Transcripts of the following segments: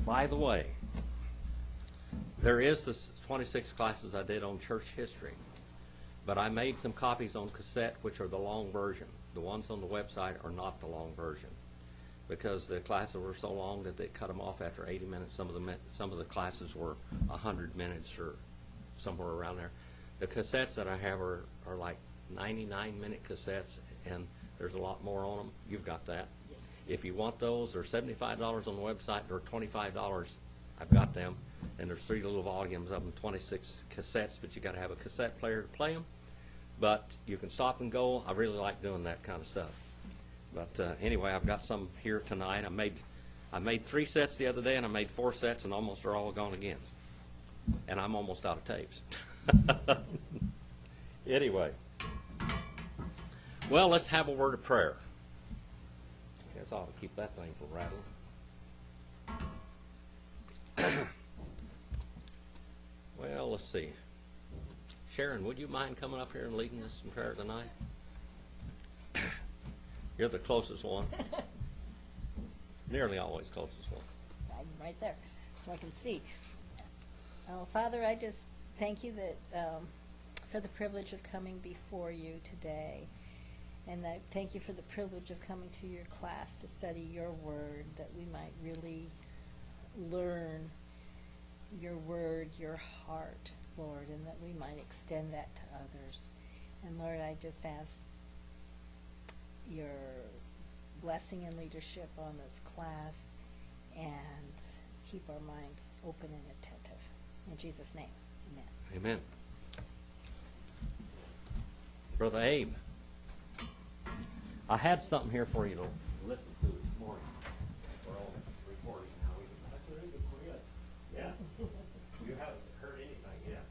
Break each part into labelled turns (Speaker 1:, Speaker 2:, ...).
Speaker 1: By the way, there is this 26 classes I did on church history, but I made some copies on cassette, which are the long version. The ones on the website are not the long version, because the classes were so long that they cut them off after 80 minutes. Some of the classes were 100 minutes or somewhere around there. The cassettes that I have are like 99-minute cassettes, and there's a lot more on them. You've got that. If you want those, they're $75 on the website. They're $25. I've got them, and there's 3 little volumes of them, 26 cassettes, but you got to have a cassette player to play them. But you can stop and go. I really like doing that kind of stuff. But anyway, I've got some here tonight. I made 3 sets the other day, and I made 4 sets, and almost they're all gone again. And I'm almost out of tapes. Anyway, well, let's have a word of prayer. Guess I ought to keep that thing from rattling. Well, let's see. Sharon, would you mind coming up here and leading us in prayer tonight? You're the closest one. Nearly always closest one.
Speaker 2: I'm right there, so I can see. Oh, Father, I just thank you that for the privilege of coming before you today. And I thank you for the privilege of coming to your class to study your word, that we might really learn your word, your heart, Lord, and that we might extend that to others. And Lord, I just ask your blessing and leadership on this class, and keep our minds open and attentive. In Jesus' name, amen.
Speaker 1: Amen. Brother Abe, I had something here for you to listen to this morning. We're all recording now. That's really good for you. Yeah. You haven't heard anything yet.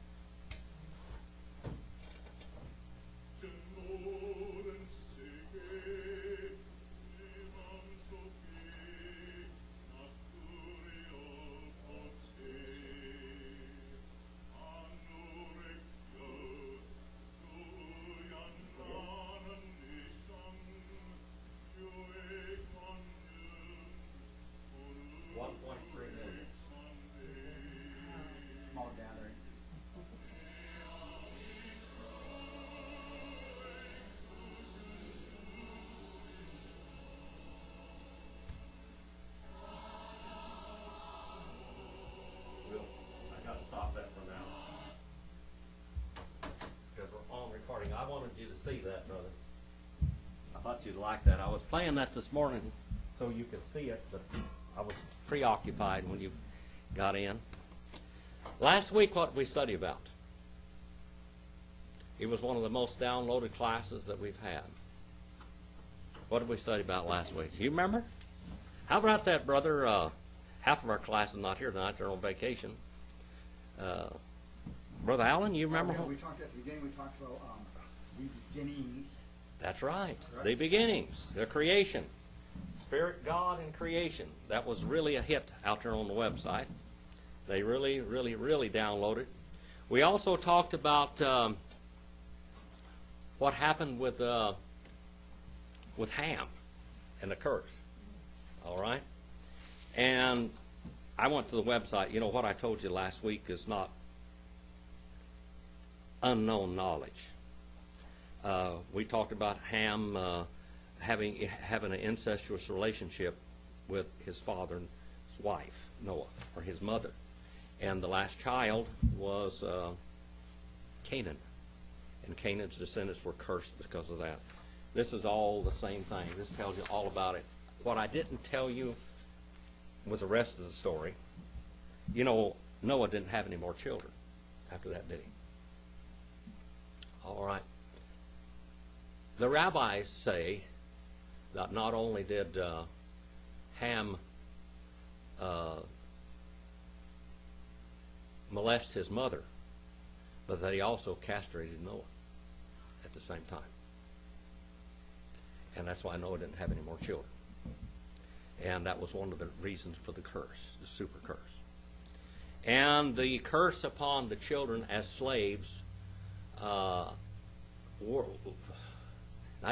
Speaker 1: I wanted you to see that, brother. I thought you'd like that. I was playing that this morning so you could see it, but I was preoccupied when you got in. Last week, what did we study about? It was one of the most downloaded classes that we've had. What did we study about last week? Do you remember? How about that, brother? Half of our class is not here tonight. They're on vacation. Brother Allen, you remember?
Speaker 3: We talked at the beginning, we talked about the beginnings.
Speaker 1: That's right. The beginnings, the creation. Spirit, God, and creation. That was really a hit out there on the website. They really, really, really downloaded. We also talked about what happened with Ham and the curse. All right? And I went to the website. You know, what I told you last week is not unknown knowledge. We talked about Ham having an incestuous relationship with his father's wife, Noah, or his mother. And the last child was Canaan. And Canaan's descendants were cursed because of that. This is all the same thing. This tells you all about it. What I didn't tell you was the rest of the story. You know, Noah didn't have any more children after that, did he? All right. The rabbis say that not only did Ham molest his mother, but that he also castrated Noah at the same time. And that's why Noah didn't have any more children. And that was one of the reasons for the curse, the super curse. And the curse upon the children as slaves, I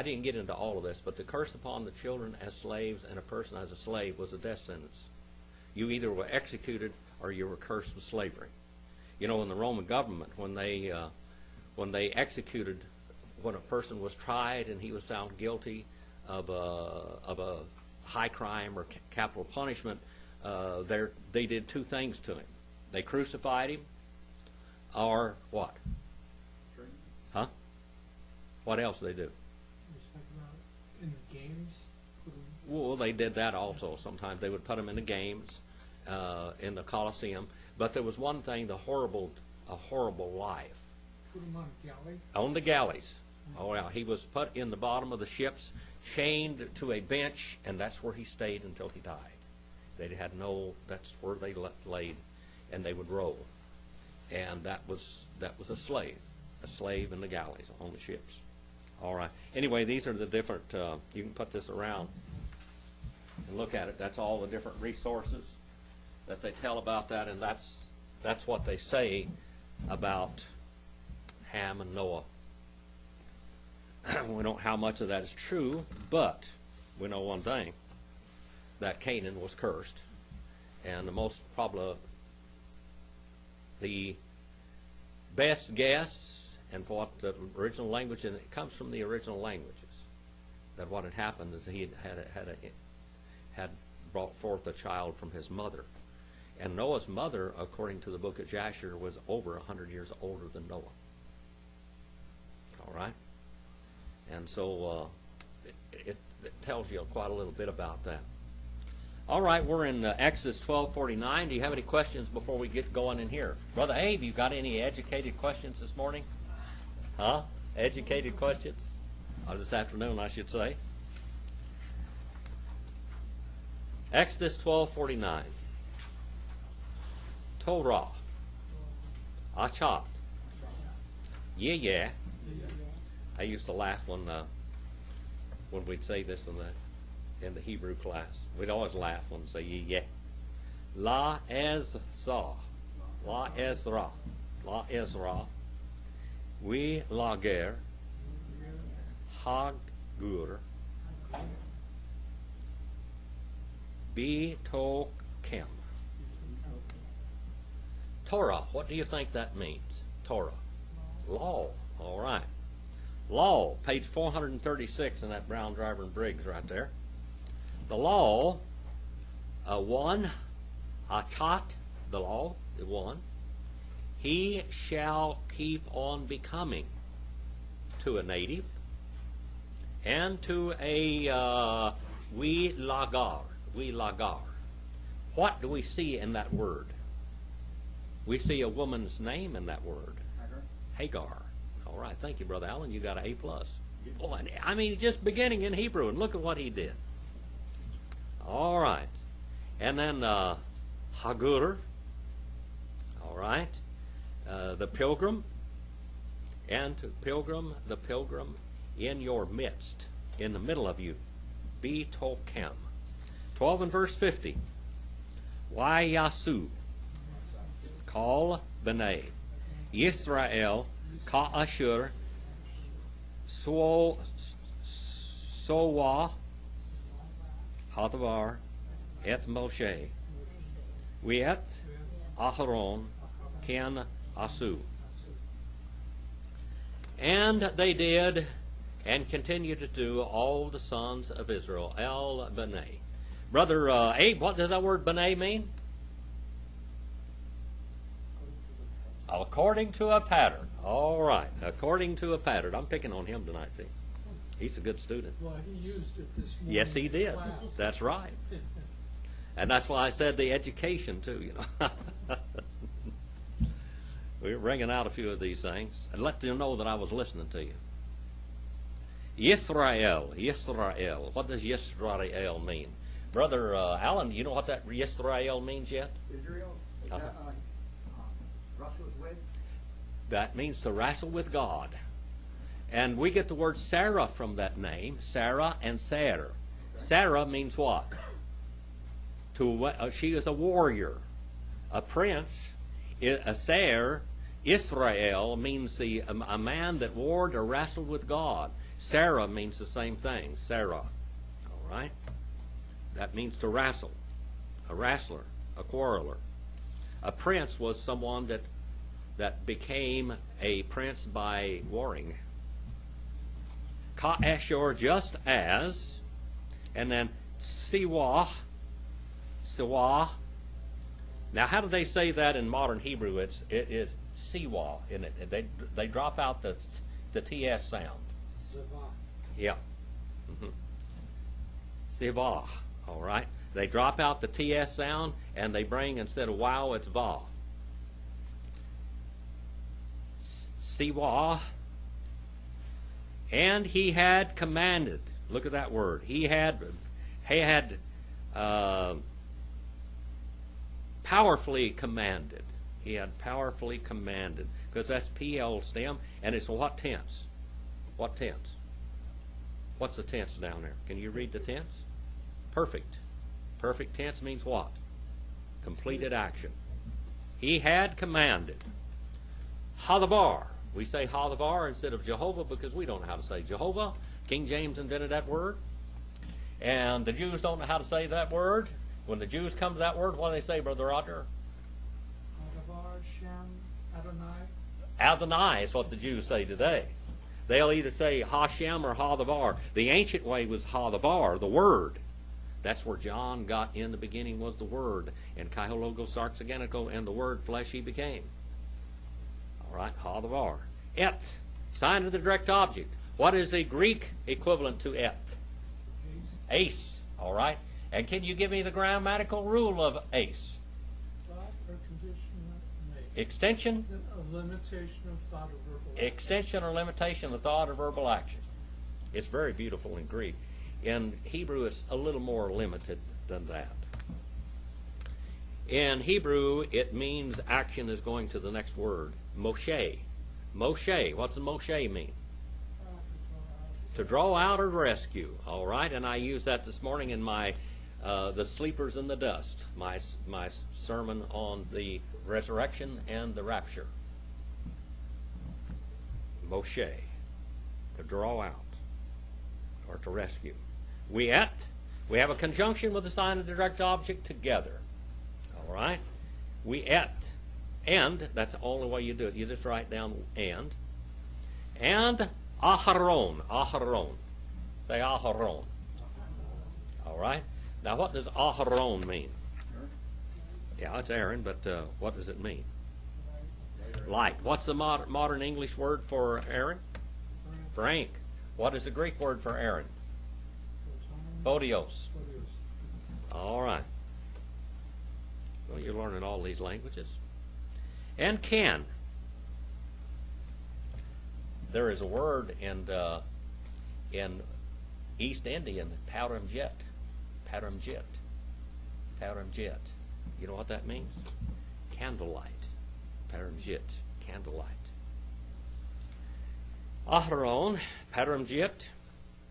Speaker 1: didn't get into all of this, but the curse upon the children as slaves and a person as a slave was a death sentence. You either were executed or you were cursed with slavery. You know, in the Roman government, when they executed, when a person was tried and he was found guilty of a high crime or capital punishment, they did two things to him. They crucified him, or what? Huh? What else did they do?
Speaker 4: In the games?
Speaker 1: Well, they did that also. Sometimes they would put him in the games, in the Colosseum. But there was one thing, a horrible life.
Speaker 4: Put him on a galley?
Speaker 1: On the galleys. Oh, yeah. He was put in the bottom of the ships, chained to a bench, and that's where he stayed until he died. They had that's where they laid, and they would roll. And that was a slave in the galleys on the ships. All right. Anyway, these are the different, you can put this around and look at it. That's all the different resources that they tell about that, and that's what they say about Ham and Noah. We don't know how much of that is true, but we know one thing, that Canaan was cursed. And the best guess, and what the original language, and it comes from the original languages, that what had happened is he had brought forth a child from his mother. And Noah's mother, according to the book of Jasher, was over 100 years older than Noah. All right? And so it tells you quite a little bit about that. All right, we're in Exodus 12:49. Do you have any questions before we get going in here? Brother Abe, you got any educated questions this morning? Huh? Educated questions? Or this afternoon, I should say. Exodus 12:49. Torah. Achat. Yeah. I used to laugh when we'd say this in the Hebrew class. We'd always laugh when we say yeah. La Ezra. La Ezra. La Ezra. We lager. Hagur. Bitokem. Torah. What do you think that means? Torah. Law. All right. Law, page 436 in that Brown, Driver, and Briggs right there. The law, one, achat, the law, the one, he shall keep on becoming to a native and to a we lagar. What do we see in that word? We see a woman's name in that word. Hagar. All right, thank you, Brother Allen. You got an A+. Boy, I mean, just beginning in Hebrew, and look at what he did. All right. And then Hagur. All right. The pilgrim. And to pilgrim, the pilgrim in your midst, in the middle of you. Bitokem. 12 and verse 50. Why Yasu? Call B'nai. Yisrael. Ka'ashur, Sowa, Hadavar, Eth Moshe, Wiet, Aharon, Ken Asu. And they did and continue to do all the sons of Israel, El B'nai. Brother Abe, what does that word B'nai mean? According to a pattern. All right. According to a pattern. I'm picking on him tonight, see. He's a good student.
Speaker 4: Well, he used it this morning.
Speaker 1: Yes, he
Speaker 4: in
Speaker 1: did.
Speaker 4: class.
Speaker 1: That's right. And that's why I said the education, too, you know. We were bringing out a few of these things and let them know that I was listening to you. Yisrael. What does Yisrael mean? Brother Allen, you know what that Yisrael means yet?
Speaker 3: Israel? Is
Speaker 1: Uh-huh.
Speaker 3: that wrestles with?
Speaker 1: That means to wrestle with God. And we get the word Sarah from that name, Sarah and Sair. Sarah means what? She is a warrior. A prince, a Sair, Israel means a man that warred or wrestled with God. Sarah means the same thing, Sarah. All right? That means to wrestle, a wrestler. a quarreler. A prince was someone that became a prince by warring. Ka'eshor, just as, and then siwa. Now, how do they say that in modern Hebrew? It is siwa, isn't it? They drop out the ts sound.
Speaker 4: Zavah.
Speaker 1: Yeah. Siva. All right. They drop out the ts sound and they bring, instead of wow, it's va. Siwa. And he had commanded. Look at that word. He had powerfully commanded. He had powerfully commanded. Because that's PL stem. And it's what tense? What tense? What's the tense down there? Can you read the tense? Perfect. Perfect tense means what? Completed action. He had commanded. Hadavar. We say Hadavar instead of Jehovah because we don't know how to say Jehovah. King James invented that word. And the Jews don't know how to say that word. When the Jews come to that word, what do they say, Brother Roger?
Speaker 4: Adavar, Shem, Adonai.
Speaker 1: Adonai is what the Jews say today. They'll either say Hashem or Hadavar. The ancient way was Hadavar, the Word. That's where John got in the beginning was the Word. And Kaihologos Sarxageniko, and the Word flesh he became. All right, Hadavar. Et, sign of the direct object. What is the Greek equivalent to et? Ace. All right. And can you give me the grammatical rule of ace?
Speaker 4: Thought or condition made.
Speaker 1: Extension?
Speaker 4: A limitation of thought or verbal action.
Speaker 1: Extension or limitation of thought or verbal action. It's very beautiful in Greek. In Hebrew, it's a little more limited than that. In Hebrew, it means action is going to the next word. Moshe. Moshe. What's the Moshe mean? To draw out or rescue. All right, and I used that this morning in my the sleepers in the dust, my sermon on the resurrection and the rapture. Moshe, to draw out or to rescue. We have a conjunction with the sign of the direct object together. All right, and that's the only way you do it. You just write down and Aharon. Say Aharon. All right. Now, what does Aharon mean? Yeah, it's Aaron, but what does it mean? Light. What's the modern English word for Aaron? Frank. What is the Greek word for Aaron? Photios. All right. Well, you're learning all these languages. And can. There is a word in East Indian, Paramjit. You know what that means? Candlelight. Paramjit, candlelight. Aharon, Paramjit,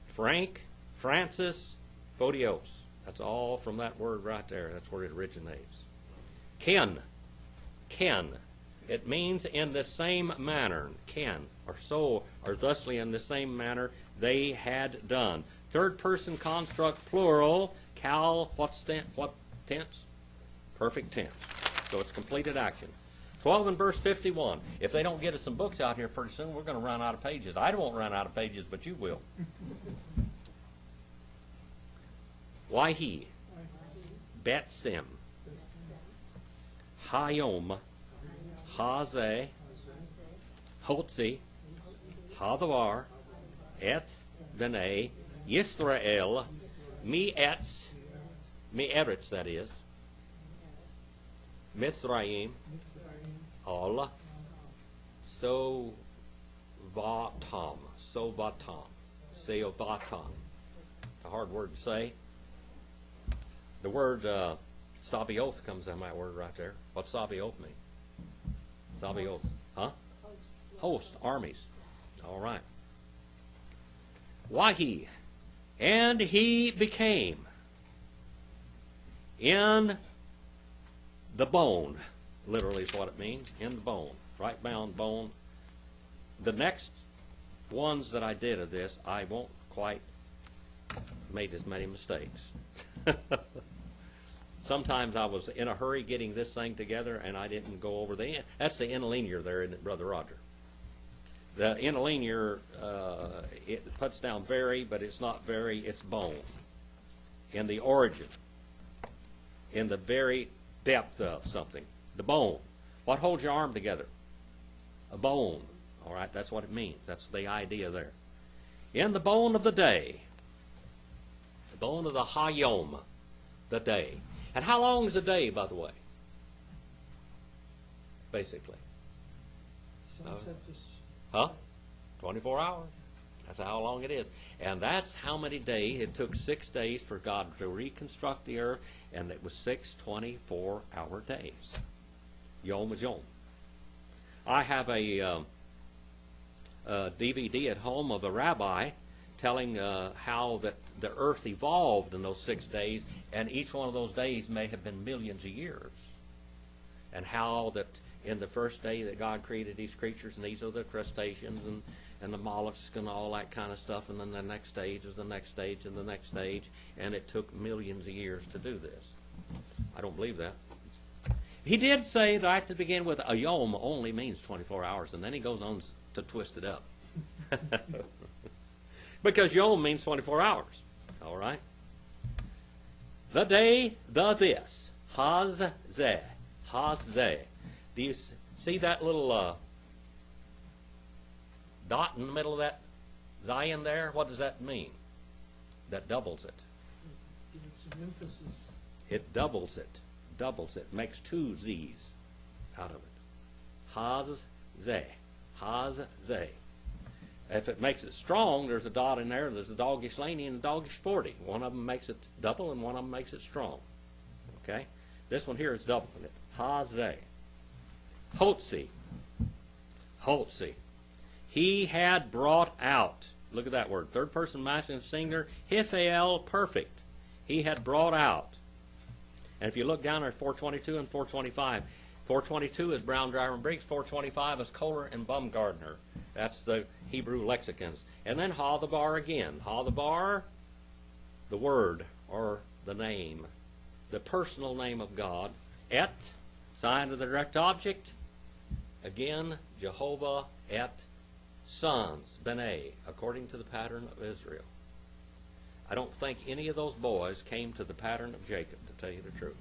Speaker 1: Frank, Francis, Photios. That's all from that word right there. That's where it originates. Ken. It means in the same manner. Ken, or so, or thusly in the same manner they had done. Third person construct plural. Cal, what tense? Perfect tense. So it's completed action. 12 and verse 51. If they don't get us some books out here pretty soon, we're going to run out of pages. I won't run out of pages, but you will. Wahi, Betsim, Hayom, Haze, Hotzi, Hadavar, Et B'nai, Yisrael, Me'etz, that is, Mitzrayim, Al, Sovatam, Seovatam. It's a hard word to say. The word Sabioth comes in that word right there. What's Sabioth mean? Sabioth. Huh? Host, armies. All right. Wahi. And he became in the bone. Literally is what it means. In the bone. Right bound bone. The next ones that I did of this, I won't quite made as many mistakes. Sometimes I was in a hurry getting this thing together, and I didn't go over the end. That's the interlinear there, isn't it, Brother Roger? The interlinear, it puts down very, but it's not very, it's bone. In the origin, in the very depth of something, the bone. What holds your arm together? A bone. All right, that's what it means. That's the idea there. In the bone of the day, the bone of the Hayom, the day. And how long is a day, by the way? Basically.
Speaker 4: Sunset to
Speaker 1: Huh? 24 hours. That's how long it is. And that's how many days. It took 6 days for God to reconstruct the earth, and it was 6 24-hour days. Yom is Yom. I have a DVD at home of a rabbi telling how that the earth evolved in those 6 days, and each one of those days may have been millions of years. And how that in the first day that God created these creatures, and these are the crustaceans and the mollusks and all that kind of stuff, and then the next stage is the next stage and the next stage, and it took millions of years to do this. I don't believe that. He did say that to begin with, a yom only means 24 hours, and then he goes on to twist it up. Because yom means 24 hours. All right? The day, the this. Haz-zeh. Haz-zeh. Do you see that little dot in the middle of that Zion there? What does that mean? That doubles it.
Speaker 4: give it some emphasis.
Speaker 1: It doubles it. Doubles it. Makes 2 Z's out of it. Haz-zeh. Haz-zeh. If it makes it strong, there's a dot in there. There's a dogish laney and a dogish 40. One of them makes it double and one of them makes it strong. Okay? This one here is doubling it. Haz-zeh. Hotzi. Hotzi. He had brought out. Look at that word. Third person masculine singular. Hiphael, perfect. He had brought out. And if you look down there, 422 and 425. 422 is Brown, Driver, and Briggs. 425 is Kohler and Baumgartner. That's the Hebrew lexicons. And then Ha-the-bar again. Ha-the-bar, the word or the name, the personal name of God. Et, sign of the direct object. Again, Jehovah et sons, B'nai, according to the pattern of Israel. I don't think any of those boys came to the pattern of Jacob, to tell you the truth.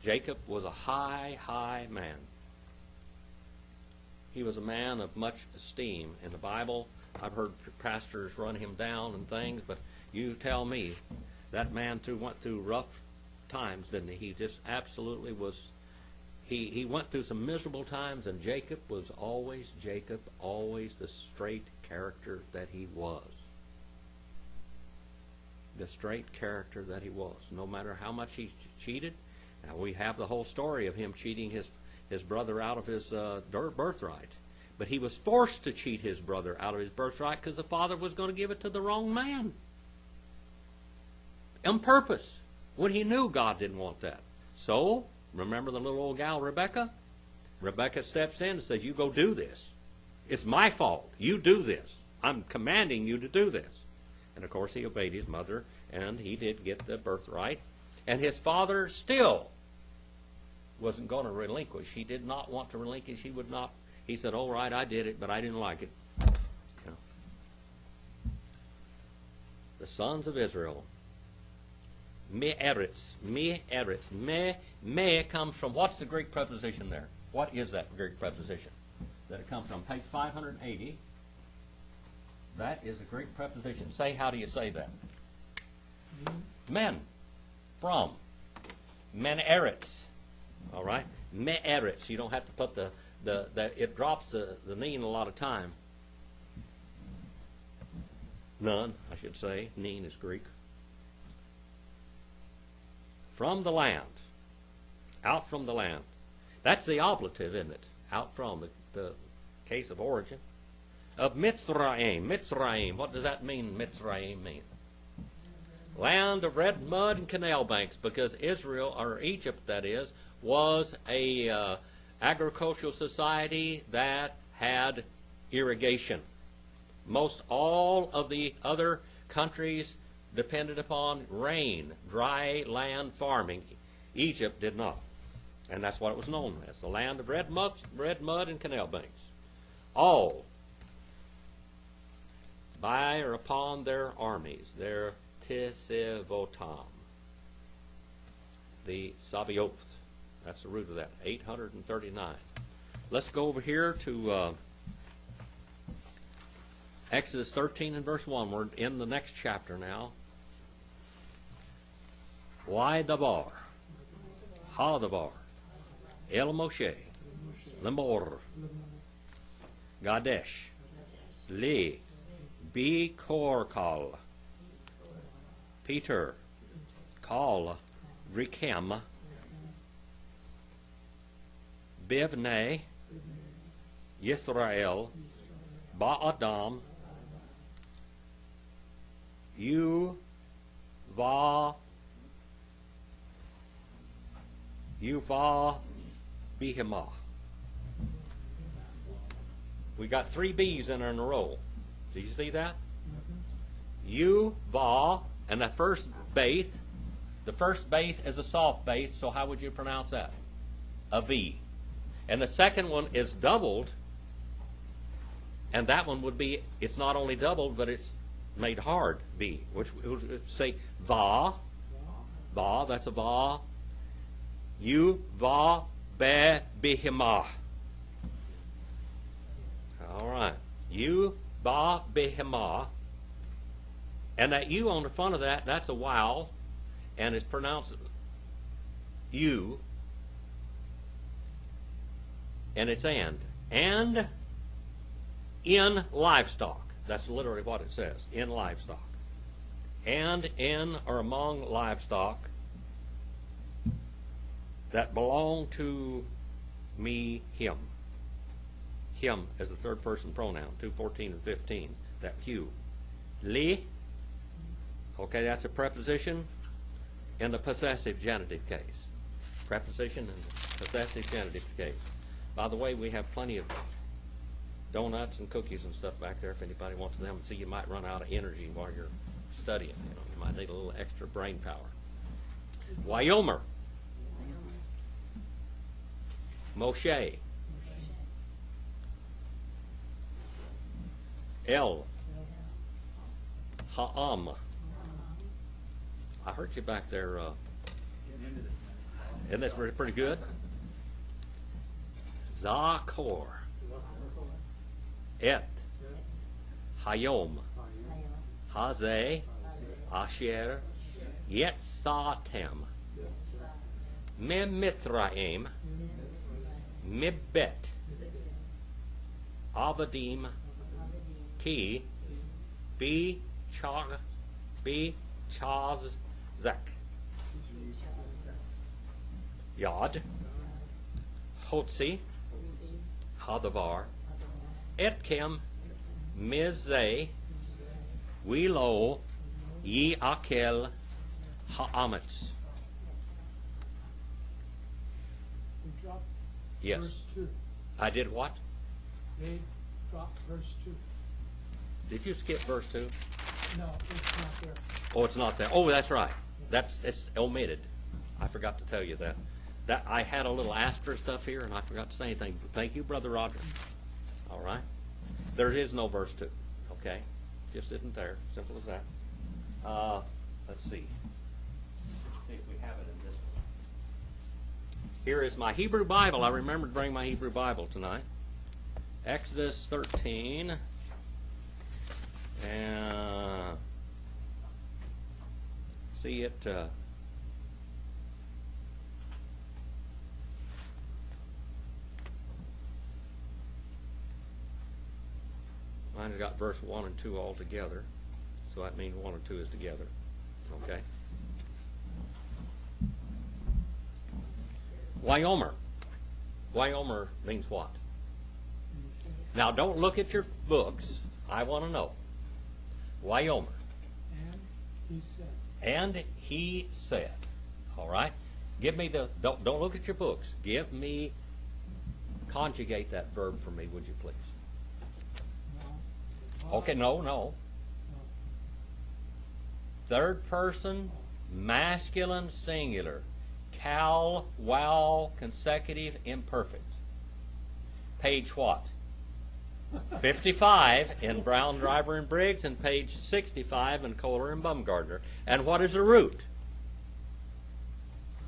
Speaker 1: Jacob was a high, high man. He was a man of much esteem. In the Bible, I've heard pastors run him down and things, but you tell me, that man went through rough times, didn't he? He just absolutely was. He went through some miserable times, and Jacob was always Jacob, always the straight character that he was. The straight character that he was, no matter how much he cheated. Now, we have the whole story of him cheating his brother out of his birthright. But he was forced to cheat his brother out of his birthright because the father was going to give it to the wrong man. On purpose, when he knew God didn't want that. So, remember the little old gal, Rebecca? Rebecca steps in and says, you go do this. It's my fault. You do this. I'm commanding you to do this. And, of course, he obeyed his mother, and he did get the birthright. And his father still wasn't going to relinquish. He did not want to relinquish. He would not. He said, all right, I did it, but I didn't like it. You know. The sons of Israel. Me-eretz. Me-eretz. Me comes from, what's the Greek preposition there? What is that Greek preposition? That it comes from page 580. That is a Greek preposition. Say, how do you say that? Men. From. Men-eretz. All right? Me-eretz. You don't have to put it drops the neen a lot of time. None, I should say. Neen is Greek. From the land. Out from the land. That's the oblative, isn't it? Out from, the case of origin. Of Mitzrayim. Mitzrayim. What does that mean, Mitzrayim mean? Land of red mud and canal banks, because Israel, or Egypt that is, was a agricultural society that had irrigation. Most all of the other countries depended upon rain, dry land farming. Egypt did not. And that's what it was known as, the land of red mud and canal banks. All by or upon their armies, their tisivotam, the Sabaoth. That's the root of that, 839. Let's go over here to Exodus 13 and verse 1. We're in the next chapter now. Why dabar, ha dabar, el Moshe, lemor, Gadesh, li, bi korkal, Peter, kal, rikem, bivnei, Yisrael, ba'adam, you va bihima. We got 3 B's in there in a row. Do you see that? You va, and the first baith is a soft baith, so how would you pronounce that? A V. And the second one is doubled, and that one would be, it's not only doubled, but it's made hard, V, which would say va, that's a va, you va be bihima. All right, you va bihima, and that you on the front of that, that's a vowel, and it's pronounced you, and it's and in livestock. That's literally what it says, in livestock. And in or among livestock that belong to me, him. Him as the third person pronoun, 2:14 and 15, that you. Li, okay, that's a preposition in the possessive genitive case. Preposition in the possessive genitive case. By the way, we have plenty of donuts and cookies and stuff back there if anybody wants them. See, you might run out of energy while you're studying. You might need a little extra brain power. Wyomer. Moshe. El. Ha'am. I heard you back there. Isn't that pretty good? Zakor. Et. Hayom. Hazeh. Asher. Yetzatem. Mimitraim. Mibbet. Avadim. Ki. Be Chazak. Yad. Hotzi. Hadavar. Etkem. Mizeh. Wilo. Ye Akel. Ha'ametz.
Speaker 4: We dropped
Speaker 1: Yes.
Speaker 4: verse 2.
Speaker 1: I did what?
Speaker 4: They dropped verse 2.
Speaker 1: Did you skip verse 2?
Speaker 4: No, it's not there.
Speaker 1: Oh, it's not there. Oh, that's right. It's omitted. I forgot to tell you that. That I had a little asterisk stuff here, and I forgot to say anything. Thank you, Brother Roger. All right. There is no verse 2. Okay? Just isn't there. Simple as that. Let's see. See if we have it in this one. Here is my Hebrew Bible. I remembered to bring my Hebrew Bible tonight. Exodus 13. And see it. Mine's got verse 1 and 2 all together, so that means 1 and 2 is together. Okay. Wyomer. Wyomer means what? Now, don't look at your books. I want to know. Wyomer.
Speaker 4: And he said.
Speaker 1: And he said. All right. Give me the. Don't look at your books. Give me. Conjugate that verb for me, would you please?
Speaker 4: No.
Speaker 1: Okay. No. Third person, masculine, singular. Cal, wow, consecutive, imperfect. Page what? 55 in Brown, Driver, and Briggs, and page 65 in Kohler and Baumgartner. And what is the root?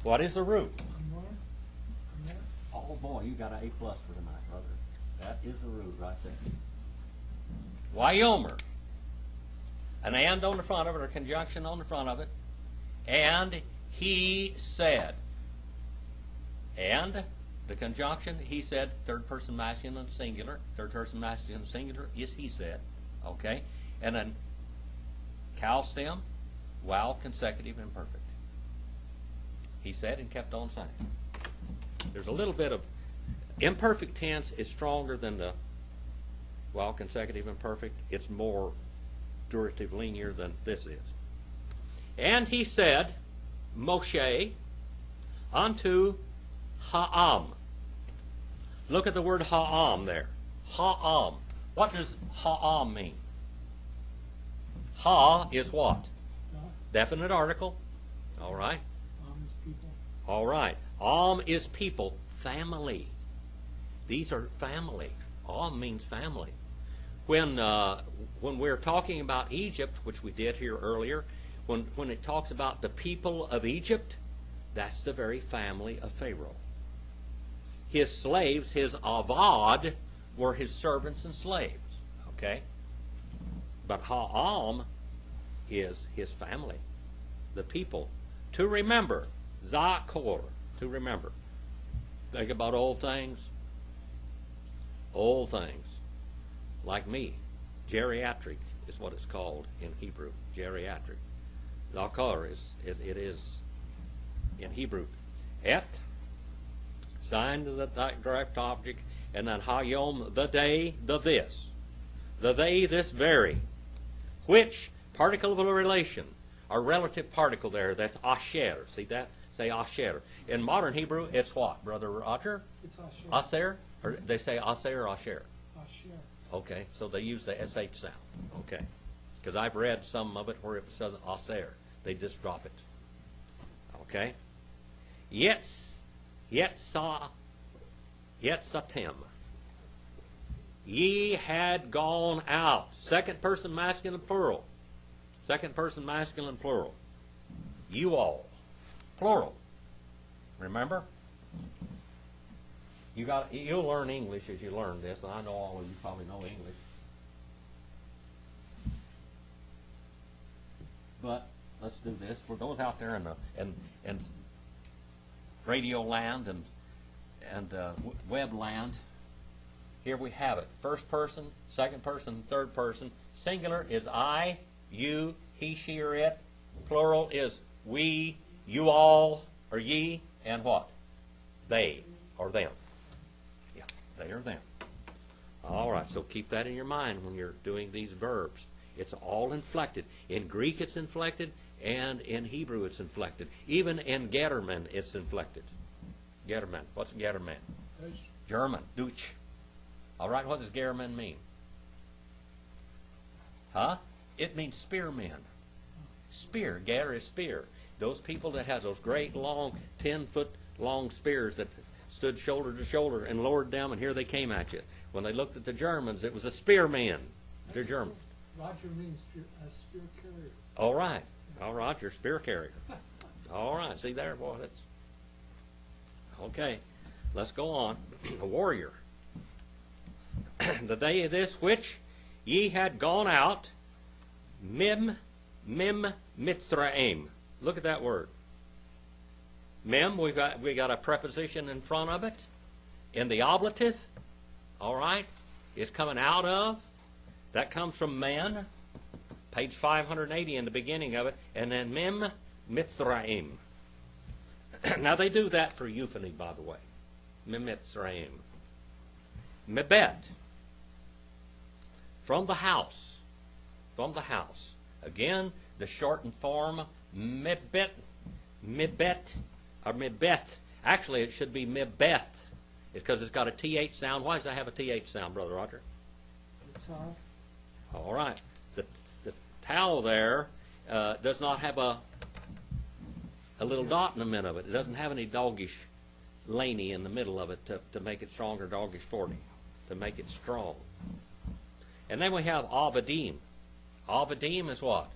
Speaker 1: What is the root? Oh boy, you got an A+ for tonight, brother. That is the root right there. Wyomer. An and on the front of it, or conjunction on the front of it. And he said. And the conjunction, he said, third person masculine singular. Third person masculine singular is he said. Okay? And then cal stem, wow, consecutive, imperfect. He said and kept on saying. There's a little bit of imperfect tense is stronger than the wow, consecutive, imperfect. It's more durative linear than this is. And he said, Moshe, unto Ha'am. Look at the word Ha'am there. Ha'am. What does Ha'am mean? Ha is what? Definite article. All right.
Speaker 4: Is people.
Speaker 1: All right. Am is people, family. These are family. Am means family. When we're talking about Egypt, which we did here earlier, when it talks about the people of Egypt, that's the very family of Pharaoh. His slaves, his avad, were his servants and slaves. Okay? But Ha'am is his family, the people. To remember, Zakor, to remember. Think about old things. Old things. Like me. Geriatric is what it's called in Hebrew. Geriatric. Zakor it is in Hebrew. Et, sign to the direct object, and then Hayom, the day, the this. The they, this very. Which particle of a relation, or relative particle there, that's asher. See that? Say asher. In modern Hebrew, it's what, Brother Roger?
Speaker 4: It's Asher.
Speaker 1: Aser? Or they say aser or asher?
Speaker 4: Asher.
Speaker 1: Okay, so they use the SH sound. Okay. Because I've read some of it where it says aser. They just drop it. Okay? Yetsatem. Ye had gone out. Second person masculine plural. Second person masculine plural. You all. Plural. Remember? You'll learn English as you learn this, and I know all of you probably know English. But let's do this. For those out there in radio land and web land, here we have it. First person, second person, third person. Singular is I, you, he, she, or it. Plural is we, you all, or ye, and what? They, or them. Yeah, they or them. All right, so keep that in your mind when you're doing these verbs. It's all inflected. In Greek it's inflected, and in Hebrew it's inflected. Even in Getterman it's inflected. Getterman. What's Getterman? German. Deutsch. All right, what does Getterman mean? Huh? It means spearmen. Spear. Getter is spear. Those people that had those great long, 10-foot long spears that stood shoulder to shoulder and lowered them, and here they came at you. When they looked at the Germans, it was a spearman. They're German.
Speaker 4: Roger means a spear carrier.
Speaker 1: All right. All right, you're a spear carrier. All right, see there, boy, that's... Okay, let's go on. A warrior. The day of this which ye had gone out, mim mitzraim. Look at that word. Mem, we got a preposition in front of it. In the oblative, all right, it's coming out of. That comes from man, page 580 in the beginning of it, and then mem mitzraim. Now they do that for euphony, by the way. Mem mitzraim. Mebet. From the house. From the house. Again, the shortened form, mebet, or mebeth. Actually, it should be mebeth. It's because it's got a TH sound. Why does that have a TH sound, Brother Roger?
Speaker 4: Guitar.
Speaker 1: All right. The towel there does not have a little dot in the middle of it. It doesn't have any doggish laney in the middle of it to make it stronger, doggish 40, to make it strong. And then we have avadim. Avadim is what?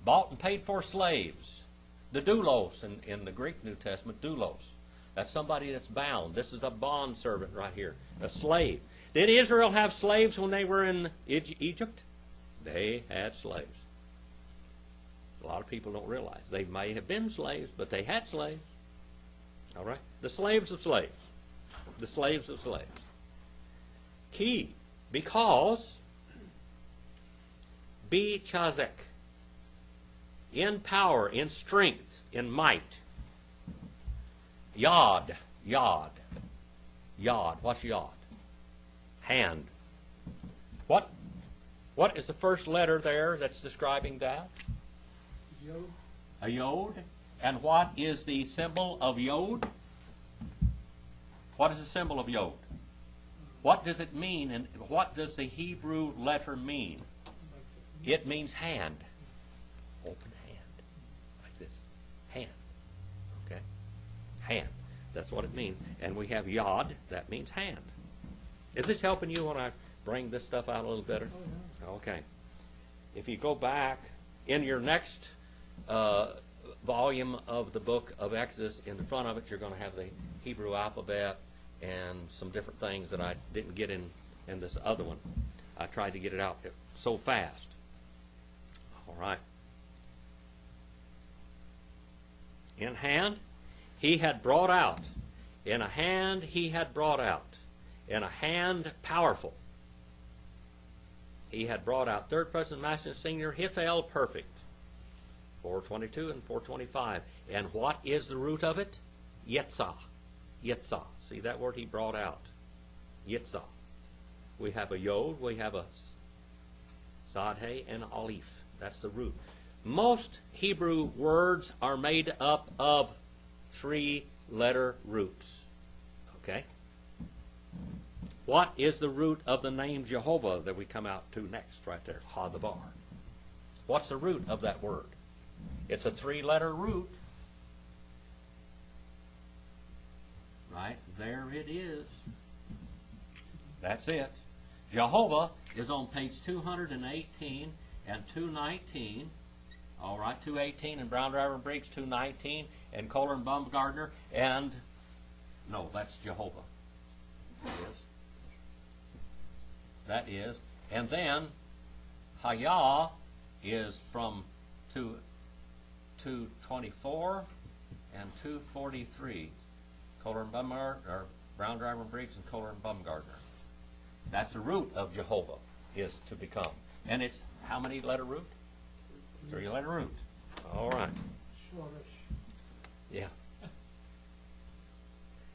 Speaker 1: Bought and paid for slaves. The doulos in the Greek New Testament, doulos. That's somebody that's bound. This is a bond servant right here, a slave. Did Israel have slaves when they were in Egypt? They had slaves. A lot of people don't realize. They may have been slaves, but they had slaves. All right? The slaves of slaves. The slaves of slaves. Key. Because be chazek. In power, in strength, in might. Yod. Yod. Yod. What's yod? Hand. What is the first letter there that's describing that?
Speaker 4: Yod.
Speaker 1: A yod. And what is the symbol of yod? What is the symbol of yod? What does it mean, and what does the Hebrew letter mean? It means hand. Open hand. Like this. Hand. Okay? Hand. That's what it means. And we have yod. That means hand. Is this helping you when I bring this stuff out a little better?
Speaker 4: Oh, yeah.
Speaker 1: Okay. If you go back in your next volume of the book of Exodus, in the front of it, you're going to have the Hebrew alphabet and some different things that I didn't get in this other one. I tried to get it out so fast. All right. In hand, he had brought out. In a hand, he had brought out. In a hand, powerful. He had brought out. Third person masculine singular, Hiphel, perfect. 422 and 425. And what is the root of it? Yetzah. Yetzah. See that word he brought out? Yetzah. We have a yod, we have a sadhe, and aleph. That's the root. Most Hebrew words are made up of 3-letter roots. Okay? What is the root of the name Jehovah that we come out to next right there? Hadabar. What's the root of that word? It's a 3-letter root. Right? There it is. That's it. Jehovah is on page 218 and 219. All right, 218 in Brown Driver and Briggs, 219 and Kohler and Baumgartner, and no, that's Jehovah. That is. And then Hayah is from 224 and 243. Kohler and Baumgartner, or Brown Driver and Briggs and Kohler and Baumgartner. That's the root of Jehovah, is to become. And it's how many letter root? 3-letter root. All right.
Speaker 4: Shorish.
Speaker 1: Yeah.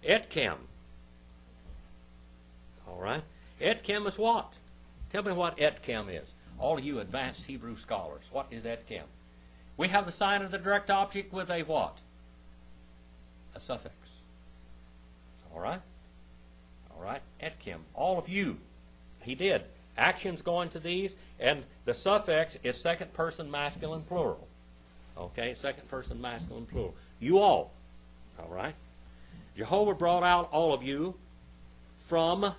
Speaker 1: Etkem. All right. Etkem is what? Tell me what Etkem is. All of you advanced Hebrew scholars, what is Etkem? We have the sign of the direct object with a what? A suffix. All right? All right? Etkem. All of you. He did. Actions go into these, and the suffix is second person masculine plural. Okay? Second person masculine plural. You all. All right? Jehovah brought out all of you from,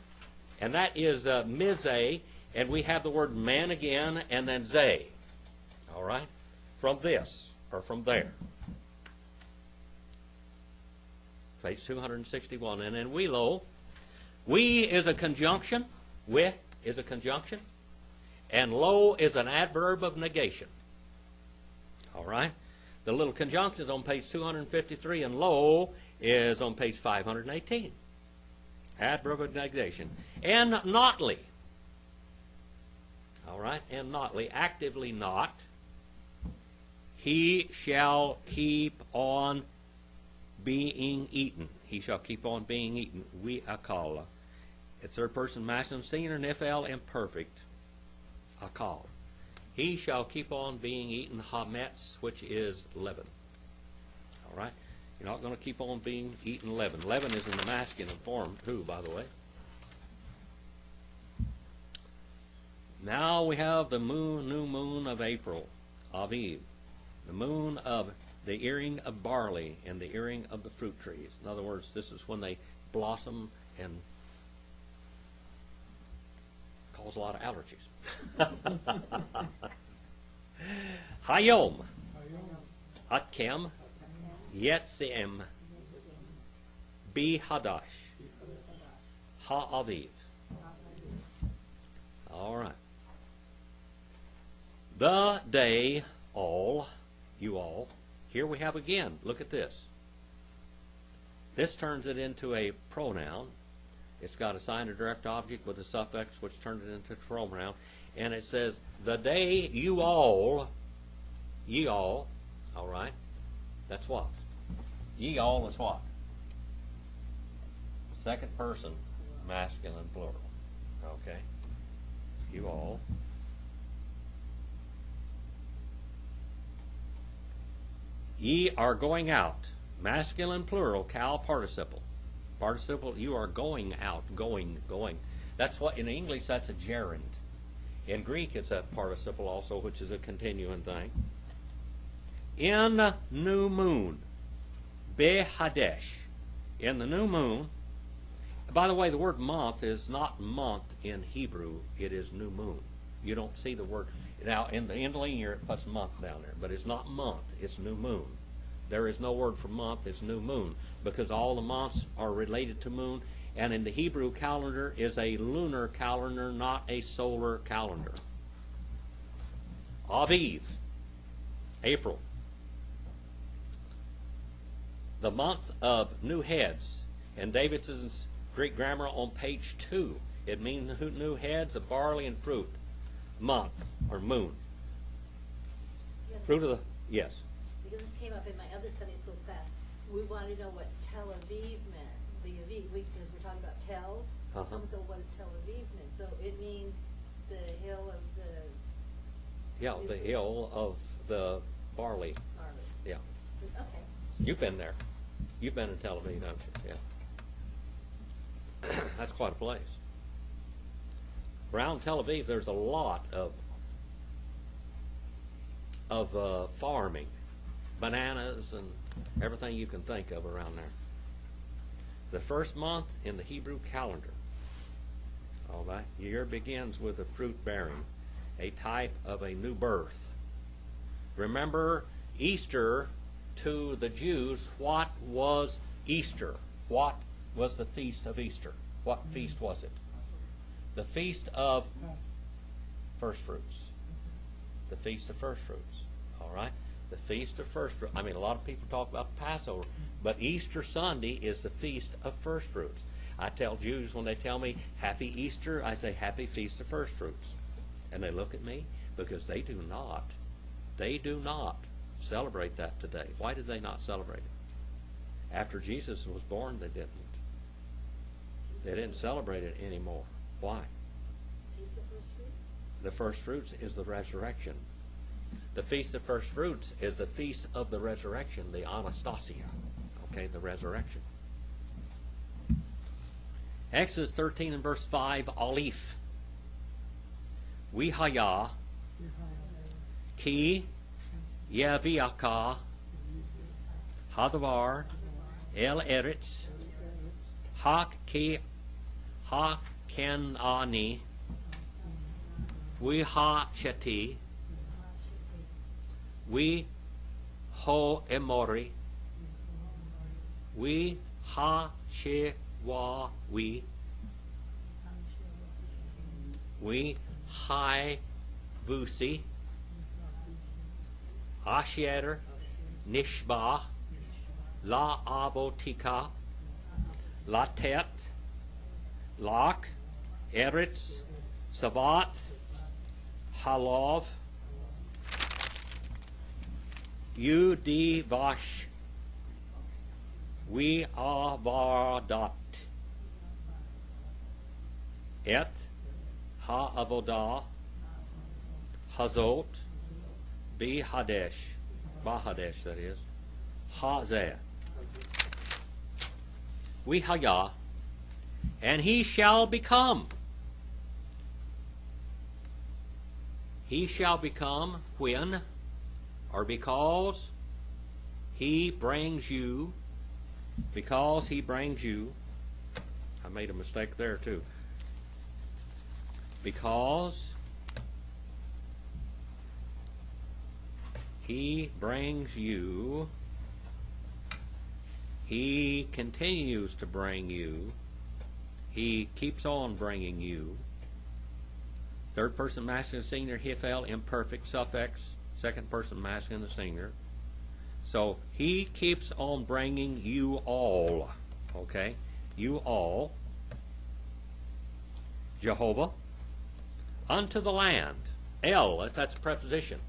Speaker 1: and that is mizeh, and we have the word man again, and then zeh. All right? From this, or from there. Page 261. And then we is a conjunction. We is a conjunction. And lo is an adverb of negation. All right? The little conjunction is on page 253, and lo is on page 518. Adverb of negation. And notly. All right? And notly. Actively not. He shall keep on being eaten. He shall keep on being eaten. We akala. It's third person masculine singular, nifel, imperfect. Akal. He shall keep on being eaten hametz, which is leaven. All right? You're not going to keep on being eaten leaven. Leaven is in the masculine form too, by the way. Now we have the moon, new moon of April. Aviv, the moon of the earing of barley and the earing of the fruit trees. In other words, this is when they blossom and cause a lot of allergies. Hayom, Atkem, Yetzim, Bi Hadash, Ha'aviv. All right. The day, all, you all. Here we have again, look at this. This turns it into a pronoun. It's got a sign or direct object with a suffix which turns it into a pronoun. And it says, the day you all, ye all, all right? That's what? Ye all is what? Second person, masculine, plural. Okay? You all. Ye are going out. Masculine, plural, cal participle. Participle, you are going out, going. That's what, in English, that's a gerund. In Greek, it's a participle also, which is a continuing thing. In new moon, Behadesh. In the new moon. By the way, the word month is not month in Hebrew. It is new moon. You don't see the word. Now, in the interlinear, it puts month down there. But it's not month. It's new moon. There is no word for month. It's new moon. Because all the months are related to moon. And in the Hebrew calendar is a lunar calendar, not a solar calendar. Aviv, April. The month of new heads. And Davidson's Greek grammar on page 2. It means new heads of barley and fruit. Month, or moon.
Speaker 5: Yeah,
Speaker 1: Fruit of the, yes.
Speaker 5: because this came up in my other Sunday school class. We wanted to know what Tel Aviv meant. The Aviv, because we're talking about tells.
Speaker 1: Uh-huh.
Speaker 5: Someone said, what does Tel Aviv mean? So it means the hill of the
Speaker 1: Yeah, the hill of the barley.
Speaker 5: barley.
Speaker 1: Yeah.
Speaker 5: Okay.
Speaker 1: You've been there. You've been in Tel Aviv, haven't you? Yeah. That's quite a place. Around Tel Aviv, there's a lot of farming, bananas and everything you can think of around there. The first month in the Hebrew calendar, all right, year begins with the fruit bearing, a type of a new birth. Remember, Easter to the Jews, what was Easter? What was the feast of Easter? What feast was it? The feast of first fruits. The feast of first fruits. All right? The feast of first fruits. I mean, a lot of people talk about Passover, but Easter Sunday is the feast of first fruits. I tell Jews when they tell me Happy Easter, I say Happy Feast of First Fruits. And they look at me because they do not celebrate that today. Why did they not celebrate it? After Jesus was born, they didn't. They didn't celebrate it anymore. Why?
Speaker 5: He's the first fruit?
Speaker 1: The first fruits is the resurrection. The Feast of First Fruits is the Feast of the Resurrection, the Anastasia. Okay, the resurrection. Exodus 13 and verse 5, Aleph. Wihaya ki yaviaka hadavar el eretz hak ki ha kenani wihacheti we ho emori we ha chewa we hi vusi asher nishba la abotika latet lak eretz savat halov Udivash we avadat et ha-avodah hazot bi-hadesh ba-hadesh, that is hazeh we haya and he shall become when or because he brings you, I made a mistake there too. Because he brings you, he continues to bring you, he keeps on bringing you. Third person masculine singular, hifel, imperfect, suffix, second person masculine singular. So he keeps on bringing you all, okay? You all, Jehovah, unto the land. El, that's a preposition.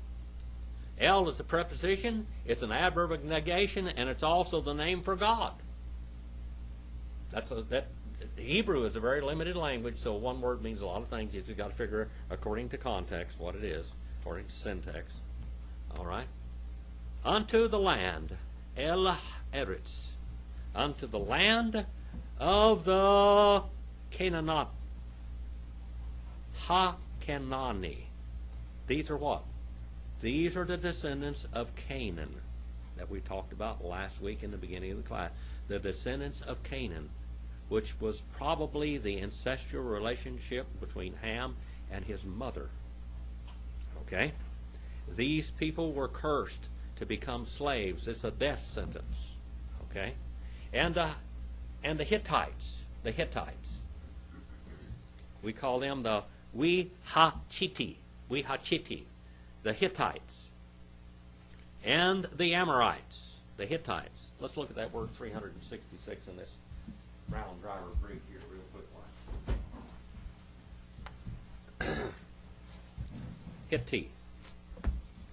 Speaker 1: El is a preposition, it's an adverb of negation, and it's also the name for God. Hebrew is a very limited language, so one word means a lot of things. You've just got to figure, according to context, what it is, according to syntax. All right? Unto the land, El Eretz, unto the land of the Canaanite, Ha-Kenani. These are what? These are the descendants of Canaan that we talked about last week in the beginning of the class. The descendants of Canaan, which was probably the ancestral relationship between Ham and his mother. Okay? These people were cursed to become slaves. It's a death sentence. Okay? And the Hittites. We call them the Wihachiti. The Hittites. And the Amorites. The Hittites. Let's look at that word 366 in this Brown driver brief here real quick.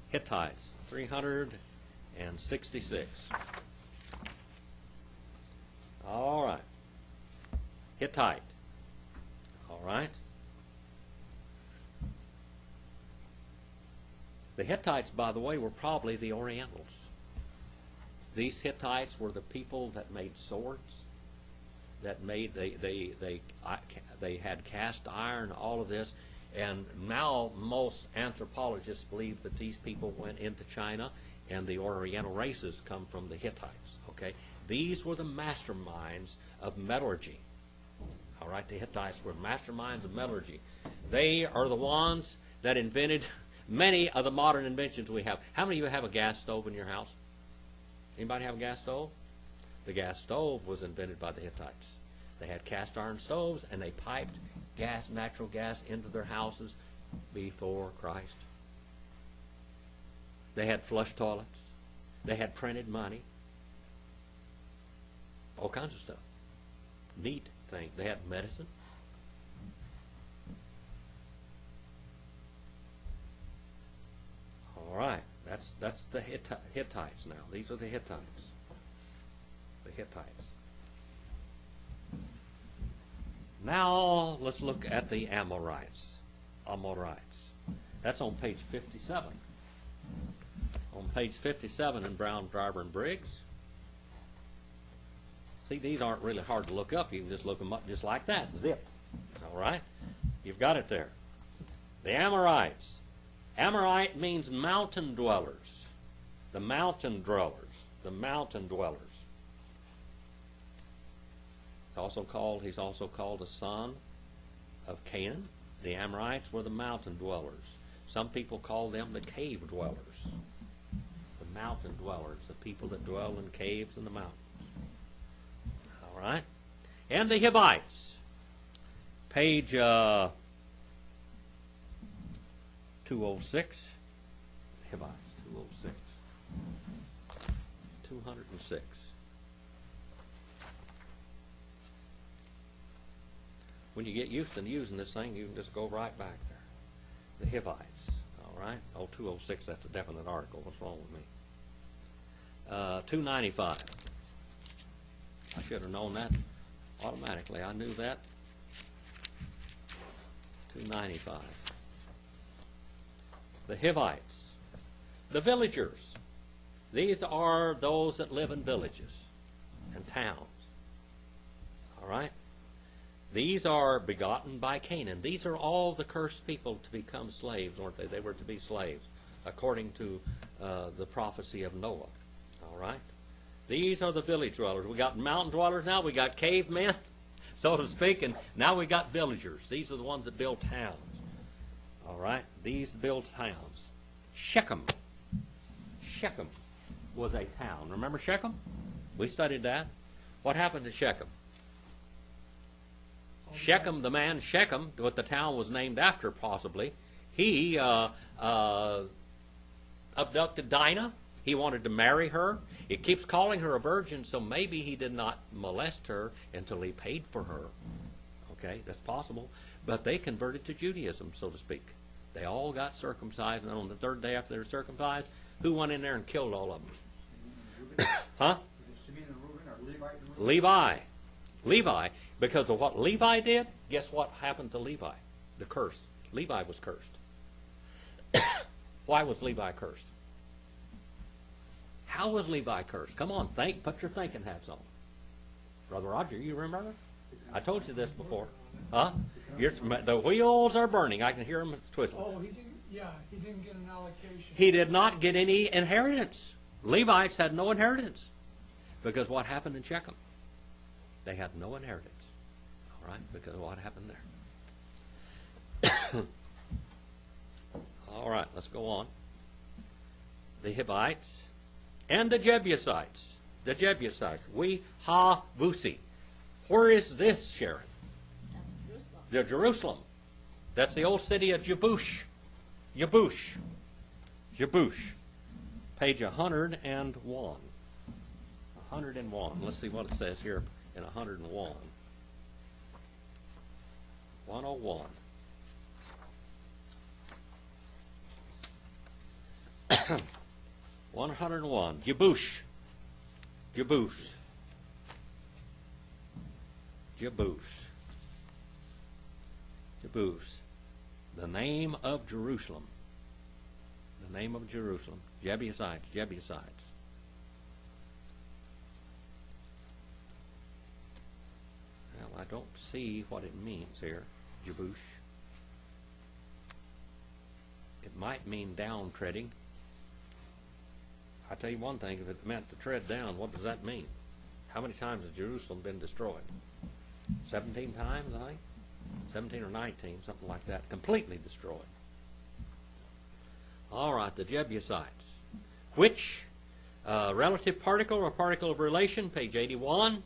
Speaker 1: Hittites, 366. All right. Hittite. All right. The Hittites, by the way, were probably the Orientals. These Hittites were the people that made swords, that made they had cast iron, all of this, and now most anthropologists believe that these people went into China, and the Oriental races come from the Hittites. Okay, these were the masterminds of metallurgy. All right, the Hittites were masterminds of metallurgy. They are the ones that invented many of the modern inventions we have. How many of you have a gas stove in your house? Anybody have a gas stove? The gas stove was invented by the Hittites. They had cast iron stoves, and they piped natural gas into their houses before Christ. They had flush toilets. They had printed money. All kinds of stuff. Neat thing. They had medicine. All right. That's the Hittites now. These are the Hittites. The Hittites. Now let's look at the Amorites. That's on page 57. On page 57 in Brown, Driver, and Briggs. See, these aren't really hard to look up. You can just look them up just like that. Zip. All right? You've got it there. The Amorites. Amorite means mountain dwellers. The mountain dwellers. The mountain dwellers. He's also called a son of Canaan. The Amorites were the mountain dwellers. Some people call them the cave dwellers. The mountain dwellers, the people that dwell in caves in the mountains. All right? And the Hivites. Page 206. Hivites, 206. 206. When you get used to using this thing, you can just go right back there. The Hivites. All right? Oh, 206, that's a definite article. What's wrong with me? 295. I should have known that automatically. I knew that. 295. The Hivites. The villagers. These are those that live in villages and towns. All right? These are begotten by Canaan. These are all the cursed people to become slaves, weren't they? They were to be slaves, according to the prophecy of Noah. All right? These are the village dwellers. We got mountain dwellers now. We got cavemen, so to speak, and now we got villagers. These are the ones that build towns. All right? These build towns. Shechem. Shechem was a town. Remember Shechem? We studied that. What happened to Shechem? Shechem, the man Shechem, what the town was named after possibly, he abducted Dinah. He wanted to marry her. It keeps calling her a virgin, so maybe he did not molest her until he paid for her. Okay, that's possible. But they converted to Judaism, so to speak. They all got circumcised, and on the third day after they were circumcised, who went in there and killed all of them? Huh?
Speaker 3: Simeon and Reuben, or Levite and Reuben?
Speaker 1: Levi. Levi. Because of what Levi did, guess what happened to Levi? The curse. Levi was cursed. Why was Levi cursed? How was Levi cursed? Come on, think. Put your thinking hats on. Brother Roger, you remember? I told you this before. Huh? The wheels are burning. I can hear them twiddling.
Speaker 4: Oh, he didn't get an allocation.
Speaker 1: He did not get any inheritance. Levites had no inheritance. Because what happened in Shechem? They had no inheritance. All right? Because of what happened there. All right, let's go on. The Hivites and the Jebusites. The Jebusites. We ha-vusi. Where is this, Sharon?
Speaker 5: That's Jerusalem.
Speaker 1: The Jerusalem. That's the old city of Jebush. Jebush. Jebush. Page 101. 101. Let's see what it says here in 101. 101. Jebush. Jebush. Jebush. Jebush. The name of Jerusalem. The name of Jerusalem. Jebusites. Jebusites. Well, I don't see what it means here. Jebush. It might mean down treading. I tell you one thing, if it meant to tread down, what does that mean? How many times has Jerusalem been destroyed? 17 times, I think? 17 or 19, something like that. Completely destroyed. All right, the Jebusites. Which relative particle or particle of relation, page 81,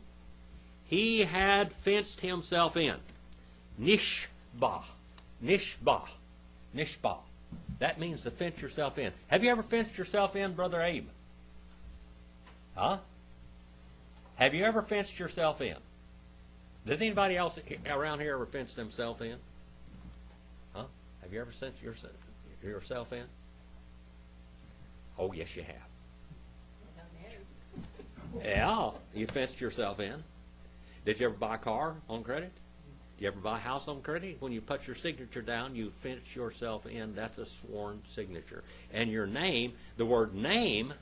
Speaker 1: he had fenced himself in. Nishba. Nishba. Nishba. That means to fence yourself in. Have you ever fenced yourself in, Brother Abe? Huh? Have you ever fenced yourself in? Did anybody else around here ever fence themselves in? Huh? Have you ever fenced yourself in? Oh, yes, you have.
Speaker 5: Not married.
Speaker 1: Yeah, you fenced yourself in. Did you ever buy a car on credit? Did you ever buy a house on credit? When you put your signature down, you fence yourself in. That's a sworn signature. And your name, the word name,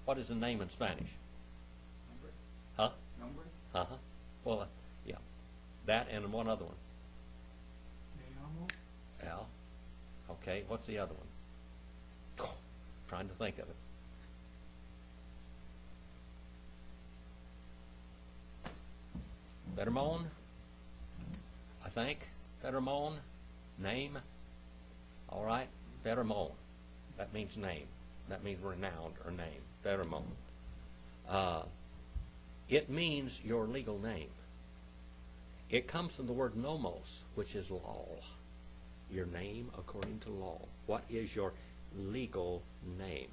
Speaker 1: what is a name in Spanish? Huh?
Speaker 3: Number?
Speaker 1: Uh-huh. Well, yeah. That and one other one. Yeah. Okay, what's the other one? Trying to think of it. Pheromone, I think. Pheromone, name. All right, pheromone. That means name. That means renowned or name. Pheromone. It means your legal name. It comes from the word nomos, which is law. Your name according to law. What is your legal name?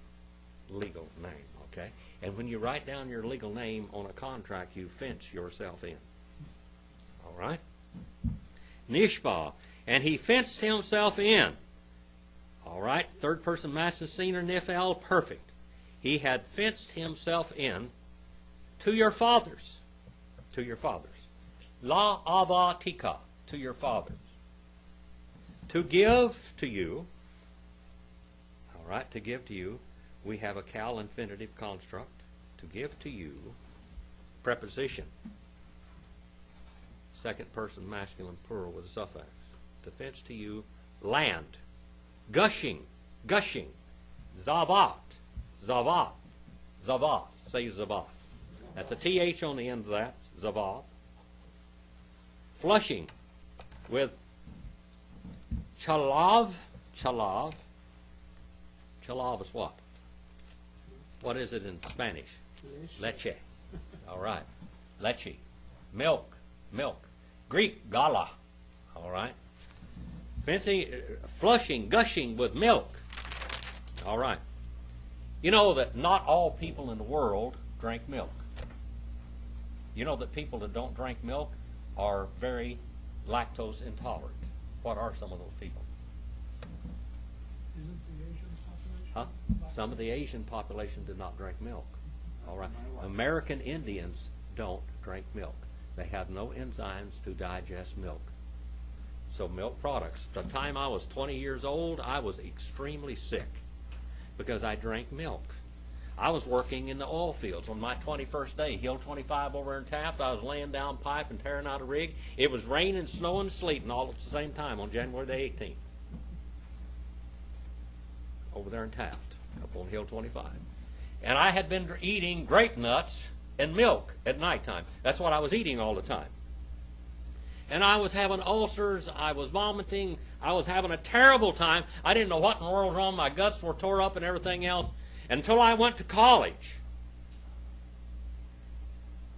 Speaker 1: Legal name, okay? And when you write down your legal name on a contract, you fence yourself in. All right? Nishba. And he fenced himself in. All right? Third person masculine singular nifel, perfect. He had fenced himself in to your fathers. To your fathers. La avatika. To your fathers. To give to you. All right? To give to you. We have a cal infinitive construct. To give to you. Preposition. Second person masculine plural with a suffix. To fence to you land. Gushing. Gushing. Zavat. Zavath. Zavath. Say Zavath. That's a TH on the end of that. Zavath. Flushing with chalav. Chalav. Chalav is what? What is it in Spanish? Leche. All right. Leche. Milk. Milk. Greek, gala. All right. Fancy flushing, gushing with milk. All right. You know that not all people in the world drink milk. You know that people that don't drink milk are very lactose intolerant. What are some of those people?
Speaker 4: Isn't the Asian population?
Speaker 1: Huh? Some of the Asian population do not drink milk. All right. American Indians don't drink milk. They have no enzymes to digest milk. So milk products. The time I was 20 years old, I was extremely sick because I drank milk. I was working in the oil fields on my 21st day, Hill 25 over in Taft. I was laying down pipe and tearing out a rig. It was raining, snowing, sleeting all at the same time on January the 18th. Over there in Taft, up on Hill 25. And I had been eating grape nuts and milk at nighttime. That's what I was eating all the time. And I was having ulcers. I was vomiting. I was having a terrible time. I didn't know what in the world was wrong. My guts were tore up and everything else. Until I went to college.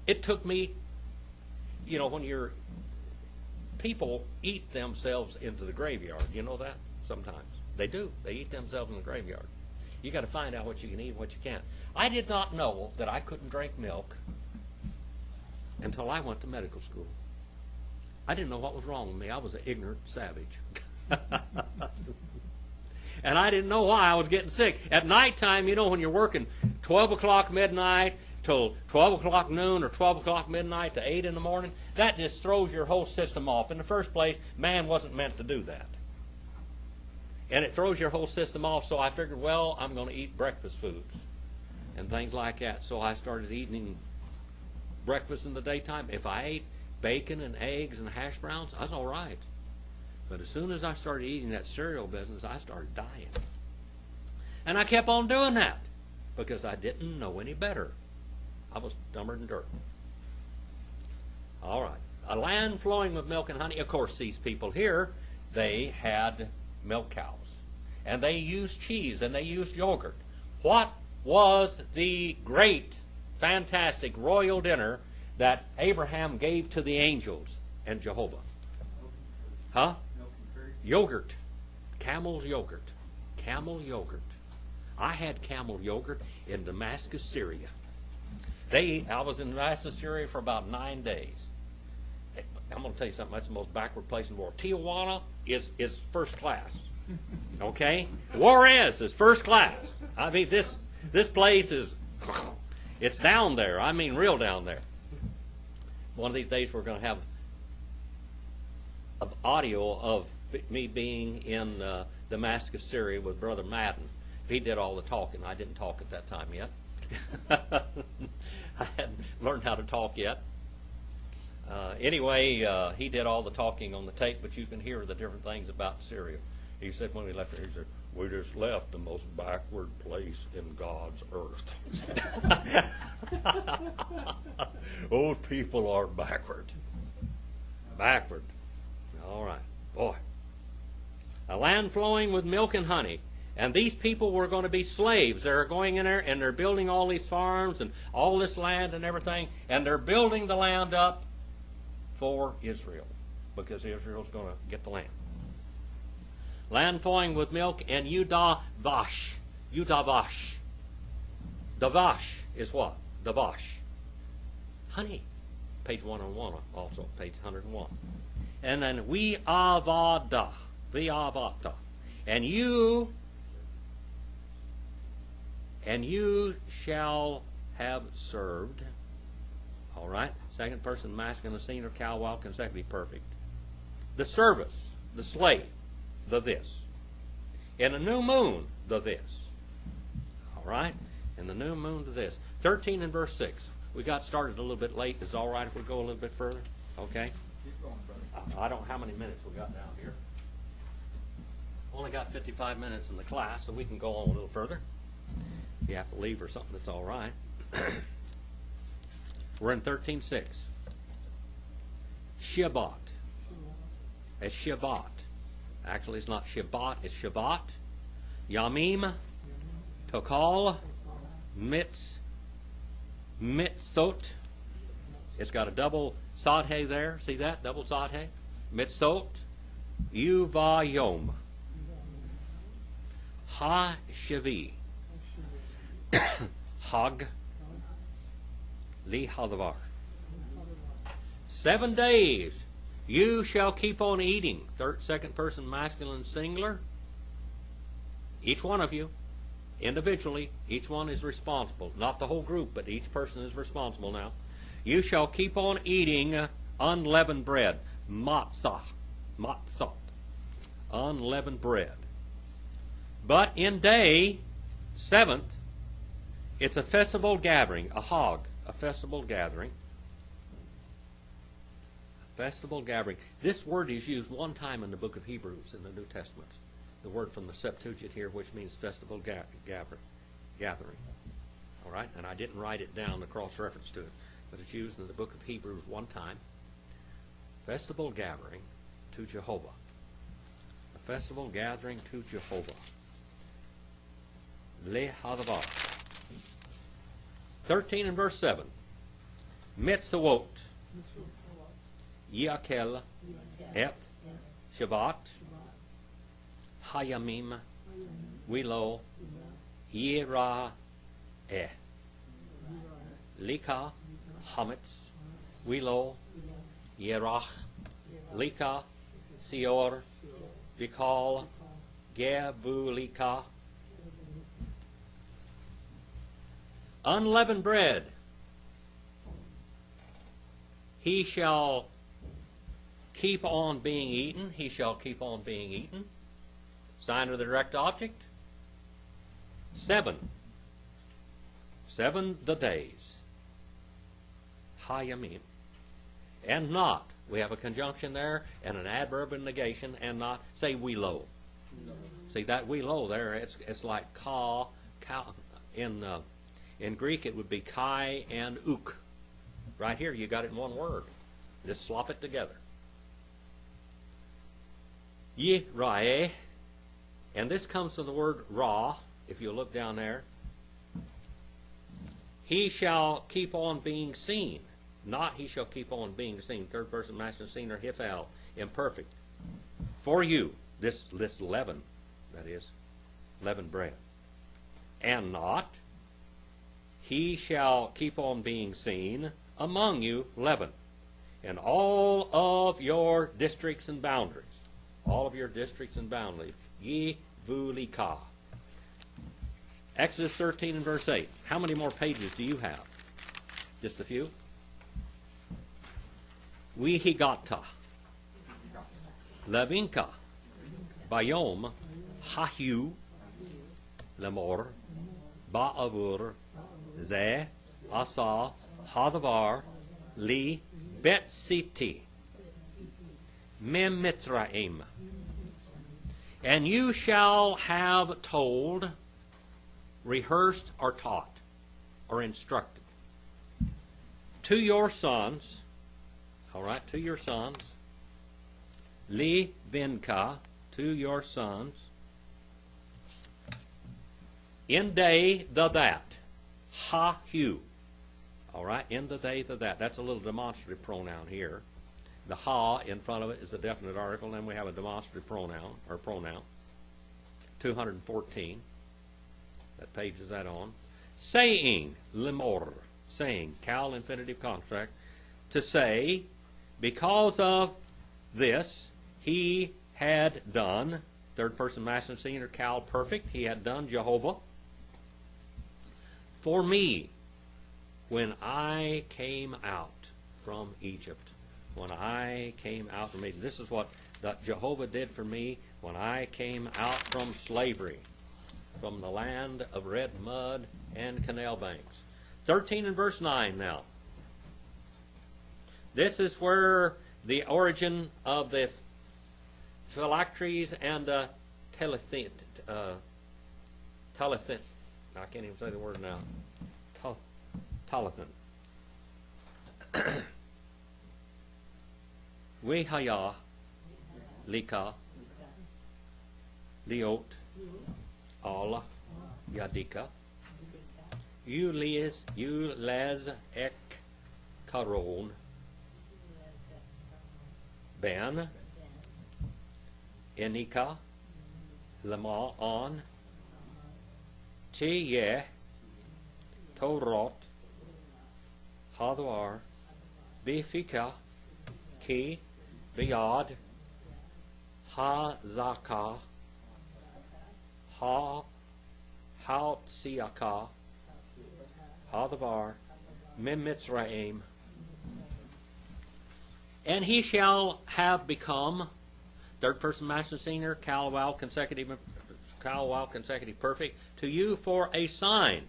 Speaker 1: It took me, you know, when your people eat themselves into the graveyard. You know that? Sometimes. They do. They eat themselves in the graveyard. You got to find out what you can eat and what you can't. I did not know that I couldn't drink milk until I went to medical school. I didn't know what was wrong with me. I was an ignorant savage. And I didn't know why I was getting sick. At nighttime, you know, when you're working 12 o'clock midnight till 12 o'clock noon or 12 o'clock midnight to 8 in the morning, that just throws your whole system off. In the first place, man wasn't meant to do that. And it throws your whole system off, so I figured, well, I'm going to eat breakfast foods and things like that. So I started eating breakfast in the daytime. If I ate bacon and eggs and hash browns, I was all right. But as soon as I started eating that cereal business, I started dying. And I kept on doing that because I didn't know any better. I was dumber than dirt. All right. A land flowing with milk and honey. Of course, these people here, they had milk cows. And they used cheese and they used yogurt. What was the great, fantastic royal dinner that Abraham gave to the angels and Jehovah? Huh? Yogurt. Camel's yogurt. Camel yogurt. I had camel yogurt in Damascus, Syria. I was in Damascus, Syria for about 9 days. I'm going to tell you something. That's the most backward place in the world. Tijuana is first class. Okay? Juarez is first class. I mean, this place is, it's down there. I mean, real down there. One of these days we're going to have audio of me being in Damascus, Syria with Brother Madden. He did all the talking. I didn't talk at that time yet. I hadn't learned how to talk yet. Anyway, he did all the talking on the tape, but you can hear the different things about Syria. He said when we left there, he said, "We just left the most backward place in God's earth." Those people are backward. Backward. All right. Boy. A land flowing with milk and honey. And these people were going to be slaves. They're going in there and they're building all these farms and all this land and everything. And they're building the land up for Israel. Because Israel's going to get the land. Land flowing with milk and Yudavash. Yudavash. Davash is what? Davash. Honey. Page 101 also. Page 101. And then Viavada. Viavata. And you shall have served. All right. Second person masculine, singular, cow, wild, consecutively perfect. The service, the slave, the this. In a new moon, the this. All right. In the new moon, the this. 13 and verse 6. We got started a little bit late. Is it all right if we go a little bit further? Okay.
Speaker 3: Keep going, brother.
Speaker 1: I don't know how many minutes we got down here. Only got 55 minutes in the class, so we can go on a little further. you have to leave or something, that's all right. We're in 13:6. Shabbat. It's Shabbat. Actually, it's not Shabbat, it's Shabbat. Yamim, Tokal, Mitzot. It's got a double Sadhe there. See that? Double Sadhe. Mitzot. Uvayom. Ha-Shavi. Hag. Li Hadavar. 7 days you shall keep on eating. Second person masculine singular. Each one of you, individually, each one is responsible. Not the whole group, but each person is responsible now. You shall keep on eating unleavened bread. Matzah. Matzah. Unleavened bread. But in day 7th, it's a festival gathering, a hog, a festival gathering. Festival gathering. This word is used one time in the book of Hebrews in the New Testament. The word from the Septuagint here, which means festival gathering. All right? And I didn't write it down, the cross-reference to it, but it's used in the book of Hebrews one time. Festival gathering to Jehovah. A festival gathering to Jehovah. Le Hadavar. 13 and verse 7. Mitzvot. Yakel. Et. Shabbat. Hayamim. Wilo. Yirah. Lika. Hametz. Wilo. Yerach. Lika. Sior. Vikal. Gebulika. Unleavened bread. He shall keep on being eaten. He shall keep on being eaten. Sign of the direct object. 7. 7 the days. Hayamim. And not. We have a conjunction there and an adverb in negation and not. Say we low. No. See that we low there, it's like ka in Greek it would be kai and uk. Right here you got it in one word. Just slop it together. Yiraeh. And this comes from the word ra, if you look down there. He shall keep on being seen. Not he shall keep on being seen. Third person masculine singular hifal, imperfect. For you, this leaven, that is, leavened bread. And not he shall keep on being seen among you, leaven, in all of your districts and boundaries. All of your districts and boundaries. Ye vulika. Exodus 13 and verse 8. How many more pages do you have? Just a few? Wihigata. Levinka. Bayom. Hahu. Lemor. Ba'avur. Zeh. Asa. Hadavar. Li. Betsiti. Memitraim. And you shall have told, rehearsed, or taught, or instructed to your sons, all right, to your sons, li vinka, to your sons, in day the that, ha hu, all right, in the day the that. That's a little demonstrative pronoun here. The ha in front of it is a definite article, and then we have a demonstrative pronoun, or pronoun. 214. That page is that on. Saying, lemor, saying, cal infinitive contract, to say, because of this, he had done, third person masculine singular, cal perfect, he had done Jehovah, for me, when I came out from Egypt. When I came out from Egypt. This is what Jehovah did for me when I came out from slavery, from the land of red mud and canal banks. 13 and verse 9 now. This is where the origin of the phylacteries and the I can't even say the word now. Talathan. Wehaya, Lika, Liot, Ala, Yadika, Ulez Ek Karon, Ben, Enika, Lama On, Tiye, Torot, Hadwar, Bifika, Ki, Biad, Ha-Zaka, Ha-Tsiaka, Hadavar, Mimitzraim. And he shall have become, third person master senior, Calwell consecutive perfect, to you for a sign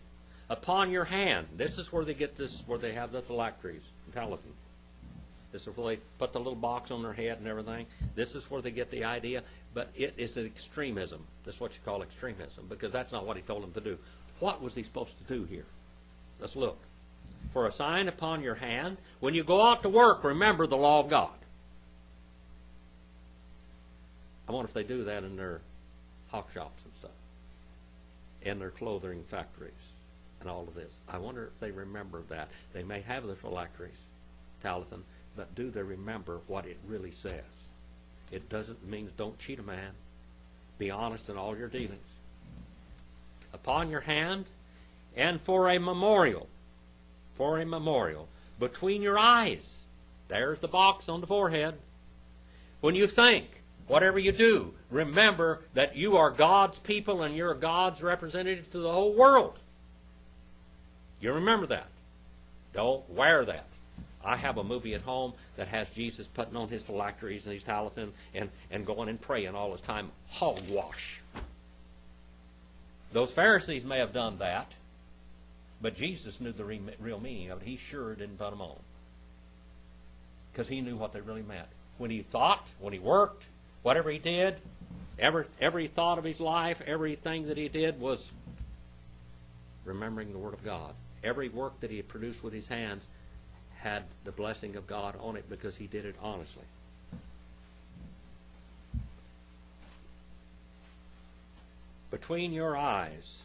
Speaker 1: upon your hand. This is where they get this, where they have the phylacteries, Talathan. This is where they put the little box on their head and everything. This is where they get the idea, but it is an extremism. That's what you call extremism, because that's not what he told them to do. What was he supposed to do here? Let's look. For a sign upon your hand, when you go out to work, remember the law of God. I wonder if they do that in their hawk shops and stuff, in their clothing factories and all of this. I wonder if they remember that. They may have their phylacteries, Talathan, but do they remember what it really says? It doesn't mean don't cheat a man. Be honest in all your dealings. Upon your hand, and for a memorial, between your eyes. There's the box on the forehead. When you think, whatever you do, remember that you are God's people and you're God's representative to the whole world. You remember that. Don't wear that. I have a movie at home that has Jesus putting on his phylacteries and his talathan and going and praying all his time. Hogwash. Those Pharisees may have done that, but Jesus knew the real meaning of it. He sure didn't put them on, because he knew what they really meant. When he thought, when he worked, whatever he did, every thought of his life, everything that he did was remembering the Word of God. Every work that he had produced with his hands had the blessing of God on it because he did it honestly. Between your eyes,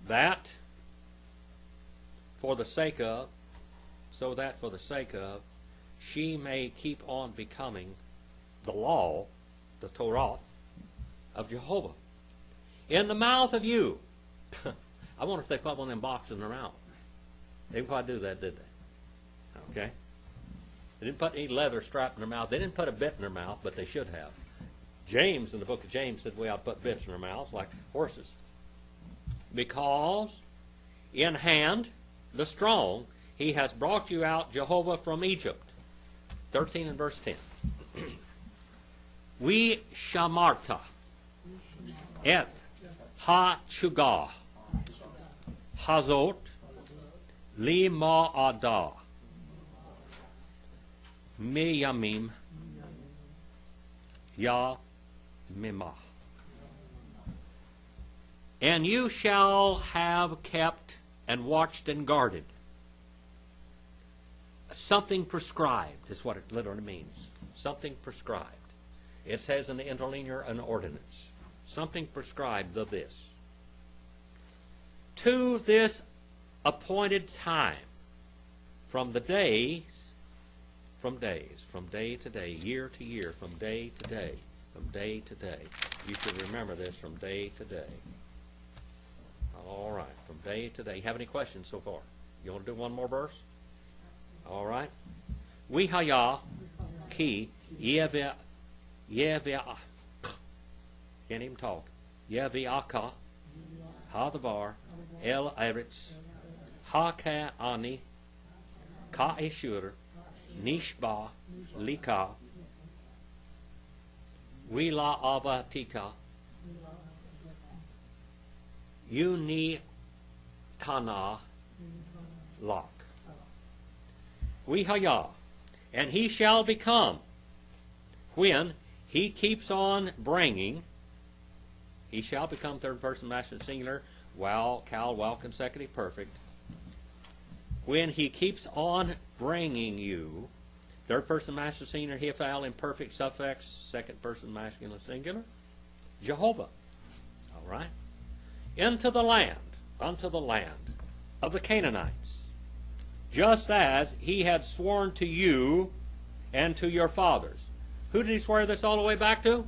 Speaker 1: that for the sake of, so that for the sake of, she may keep on becoming the law, the Torah, of Jehovah. In the mouth of you. I wonder if they put one of them boxes in their mouth. They didn't quite do that, did they? Okay? They didn't put any leather strap in their mouth. They didn't put a bit in their mouth, but they should have. James, in the book of James, said we ought to put bits in our mouths like horses. Because in hand, the strong, he has brought you out, Jehovah, from Egypt. 13 and verse 10. We shamarta et ha-chugah hazot li-ma'adah miyamim ya mimah. And you shall have kept and watched and guarded. Something prescribed is what it literally means. Something prescribed. It says in the interlinear an ordinance. Something prescribed of this. To this appointed time, from day to day, year to year, from day to day, from day to day. You should remember this, from day to day. All right, from day to day. Have any questions so far? You want to do one more verse? All right. We haya ki yevia can't even talk. Yeviaka hadavar el eretz haka ani ka eshur nishba lika wila avatika uni tana lak. We haya, and he shall become, when he keeps on bringing He shall become third person masculine singular, while consecutive perfect. When he keeps on bringing you, third person masculine singular, hifal, imperfect suffix, second person masculine singular, Jehovah. All right? Unto the land of the Canaanites, just as he had sworn to you and to your fathers. Who did he swear this all the way back to?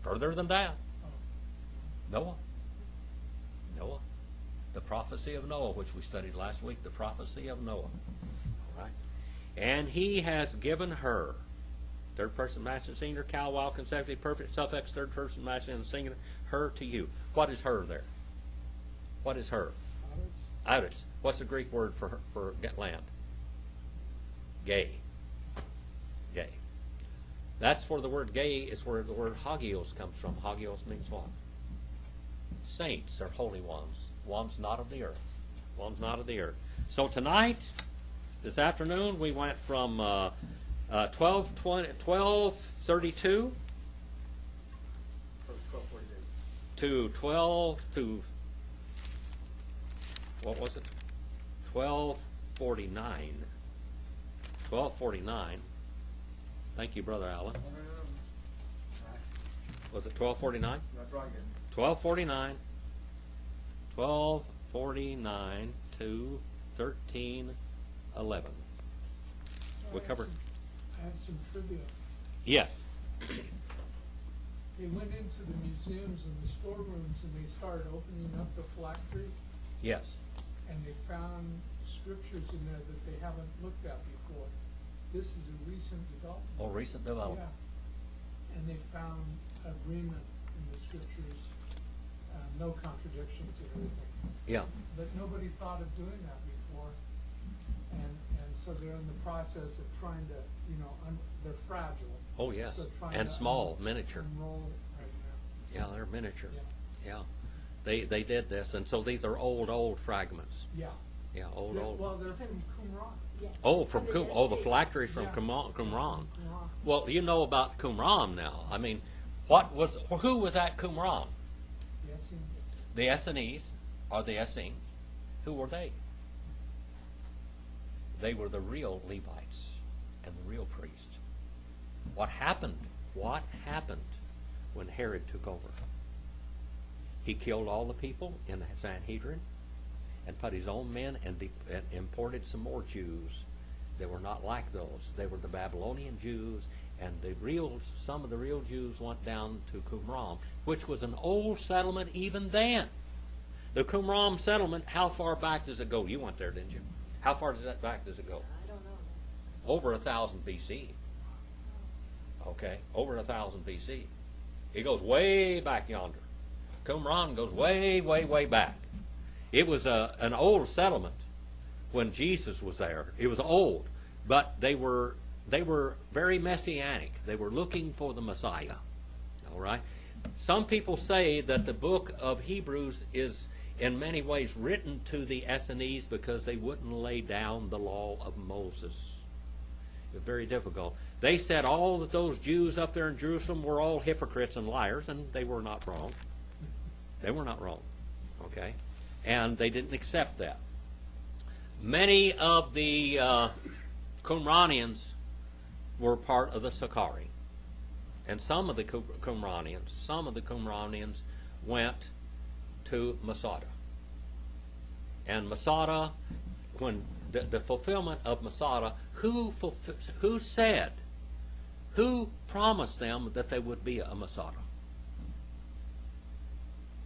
Speaker 1: Further than that. Noah. Noah. The prophecy of Noah, which we studied last week, the prophecy of Noah. All right? And he has given her, third person masculine singular, cal, consecutive, perfect, suffix, third person masculine singular, her to you. What is her there? What is her? Outis. What's the Greek word for land? Gay. Gay. That's where the word gay is where the word hagios comes from. Hagios means what? Saints or holy ones. Ones not of the earth. Ones not of the earth. So tonight, this afternoon, we went from 12:32 to 12:49. 12:49. Thank you, Brother Allen. Was it 12:49?
Speaker 3: That's right.
Speaker 1: 12:49. 12:49 to 13:11. We covered.
Speaker 4: I have some trivia.
Speaker 1: Yes.
Speaker 4: They went into the museums and the storerooms and they started opening up the phylactery,
Speaker 1: Yes.
Speaker 4: and they found scriptures in there that they haven't looked at before. This is a recent development.
Speaker 1: Oh, recent development.
Speaker 4: Yeah. And they found agreement in the scriptures, no contradictions and everything.
Speaker 1: Yeah.
Speaker 4: But nobody thought of doing that before. And so they're in the process of trying to, they're fragile.
Speaker 1: Oh, yes.
Speaker 4: So trying
Speaker 1: And
Speaker 4: to
Speaker 1: small, miniature.
Speaker 4: Unroll right now.
Speaker 1: Yeah, they're miniature.
Speaker 4: Yeah.
Speaker 1: Yeah. They did this, and so these are old fragments.
Speaker 4: Yeah.
Speaker 1: Yeah, old.
Speaker 4: Well, they're from Qumran.
Speaker 5: Yeah.
Speaker 1: Oh, from
Speaker 5: the
Speaker 1: the
Speaker 5: Dead Sea.
Speaker 1: phylacteries from
Speaker 4: Yeah.
Speaker 1: Qumran.
Speaker 4: Qumran.
Speaker 1: Well, you know about Qumran now. I mean, who was at Qumran?
Speaker 4: Yes,
Speaker 1: The Essenes or the Essenes. Who were they? They were the real Levites and the real priests. What happened? What happened when Herod took over? He killed all the people in the Sanhedrin and put his own men and imported some more Jews that were not like those. They were the Babylonian Jews, and some of the real Jews went down to Qumran, which was an old settlement even then. The Qumran settlement, how far back does it go? You went there, didn't you? How far back does it go?
Speaker 5: I don't know.
Speaker 1: Over 1,000 BC. Okay, over 1,000 BC. It goes way back yonder. Qumran goes way, way, way back. It was an old settlement when Jesus was there. It was old, but they were very messianic. They were looking for the Messiah. All right. Some people say that the book of Hebrews is in many ways written to the Essenes because they wouldn't lay down the law of Moses. It was very difficult. They said all that those Jews up there in Jerusalem were all hypocrites and liars, and they were not wrong. They were not wrong. Okay? And they didn't accept that. Many of the Qumranians were part of the Sakari. And some of the Qumranians went to Masada. And Masada, when the fulfillment of Masada, who promised them that they would be a Masada?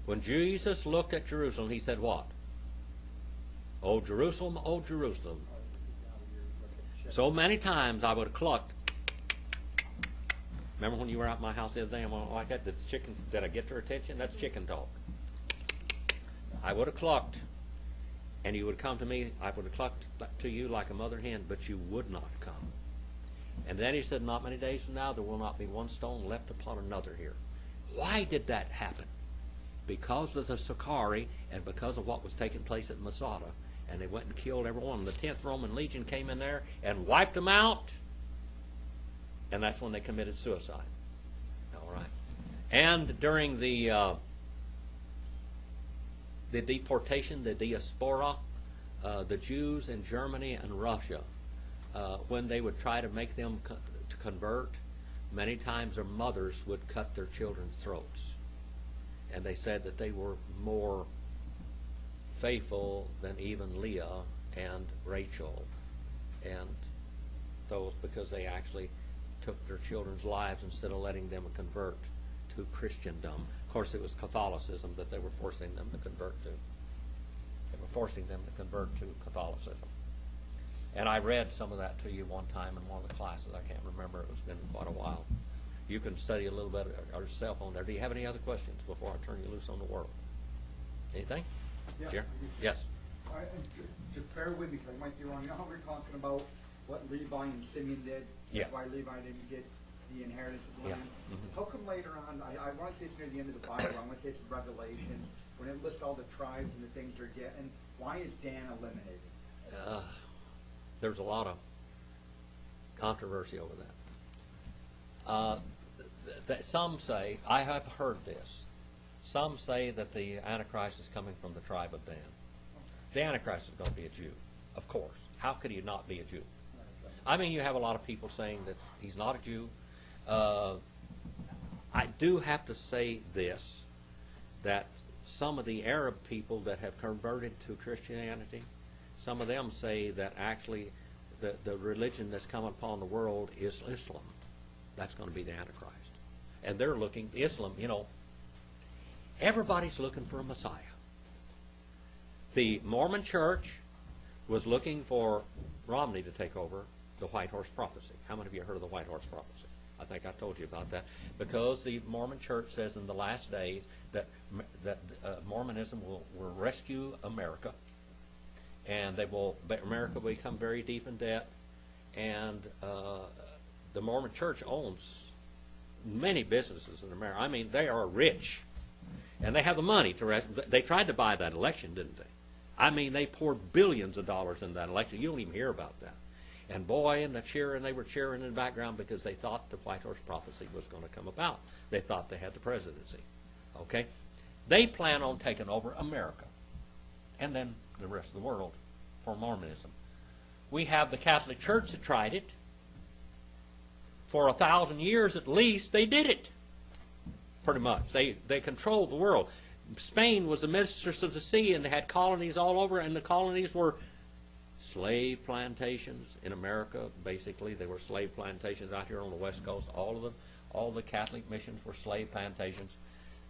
Speaker 1: When Jesus looked at Jerusalem, he said what? O Jerusalem, so many times I would have clucked. Remember when you were at my house the other day and went like that? Did I get your attention? That's chicken talk. I would have clucked, and you would come to me. I would have clucked to you like a mother hen, but you would not come. And then he said, not many days from now, there will not be one stone left upon another here. Why did that happen? Because of the Sakari and because of what was taking place at Masada. And they went and killed everyone. The 10th Roman Legion came in there and wiped them out. And that's when they committed suicide. All right. And during the deportation, the diaspora, the Jews in Germany and Russia, when they would try to make them to convert, many times their mothers would cut their children's throats. And they said that they were more faithful than even Leah and Rachel and those, because they actually took their children's lives instead of letting them convert to Christendom. Of course, it was Catholicism that they were forcing them to convert to. They were forcing them to convert to Catholicism. And I read some of that to you one time in one of the classes. I can't remember. It's been quite a while. You can study a little bit yourself on there. Do you have any other questions before I turn you loose on the world? Anything?
Speaker 3: Yeah.
Speaker 1: Chair? Yes.
Speaker 3: Just bear with me, because I might be wrong. You know how we're talking about what Levi and Simeon did?
Speaker 1: Yeah.
Speaker 3: Why Levi didn't get the inheritance of the
Speaker 1: Yeah.
Speaker 3: land?
Speaker 1: Mhm.
Speaker 3: How come later on, I want to say it's near the end of the Bible, I want to say it's Revelation, when it lists all the tribes and the things they're getting, why is Dan eliminated?
Speaker 1: There's a lot of controversy over that. Some say, I have heard this, some say that the Antichrist is coming from the tribe of Dan. The Antichrist is going to be a Jew, of course. How could he not be a Jew? I mean, you have a lot of people saying that he's not a Jew. I do have to say this, that some of the Arab people that have converted to Christianity, some of them say that actually the religion that's come upon the world is Islam. That's going to be the Antichrist. And they're looking, Islam, everybody's looking for a Messiah. The Mormon Church was looking for Romney to take over the White Horse Prophecy. How many of you heard of the White Horse Prophecy? I think I told you about that. Because the Mormon Church says in the last days that Mormonism will rescue America, and America will become very deep in debt, and the Mormon Church owns many businesses in America. I mean, they are rich, and they have the money to they tried to buy that election, didn't they? I mean, they poured billions of dollars in that election. You don't even hear about that. And boy, and they were cheering in the background because they thought the White Horse Prophecy was going to come about. They thought they had the presidency. Okay? They plan on taking over America and then the rest of the world for Mormonism. We have the Catholic Church that tried it. For 1,000 years at least, they did it. Pretty much. They controlled the world. Spain was the mistress of the sea, and they had colonies all over, and the colonies were slave plantations in America. Basically, they were slave plantations out here on the West Coast. All the Catholic missions were slave plantations.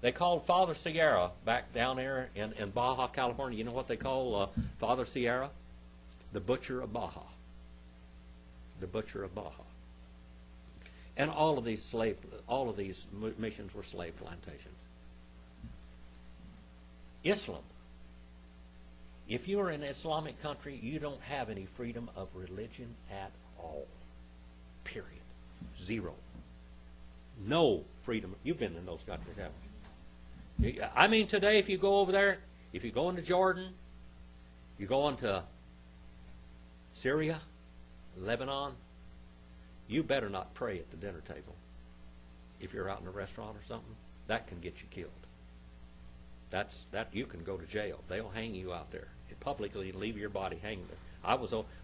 Speaker 1: They called Father Sierra back down there in Baja, California. You know what they call Father Sierra? The Butcher of Baja. The Butcher of Baja. And all of these missions were slave plantations. Islam. If you're in an Islamic country, you don't have any freedom of religion at all. Period. Zero. No freedom. You've been in those countries, haven't you? I mean, today, if you go over there, if you go into Jordan, you go into Syria, Lebanon, you better not pray at the dinner table. If you're out in a restaurant or something, that can get you killed. You can go to jail. They'll hang you out there publicly and leave your body hanging there.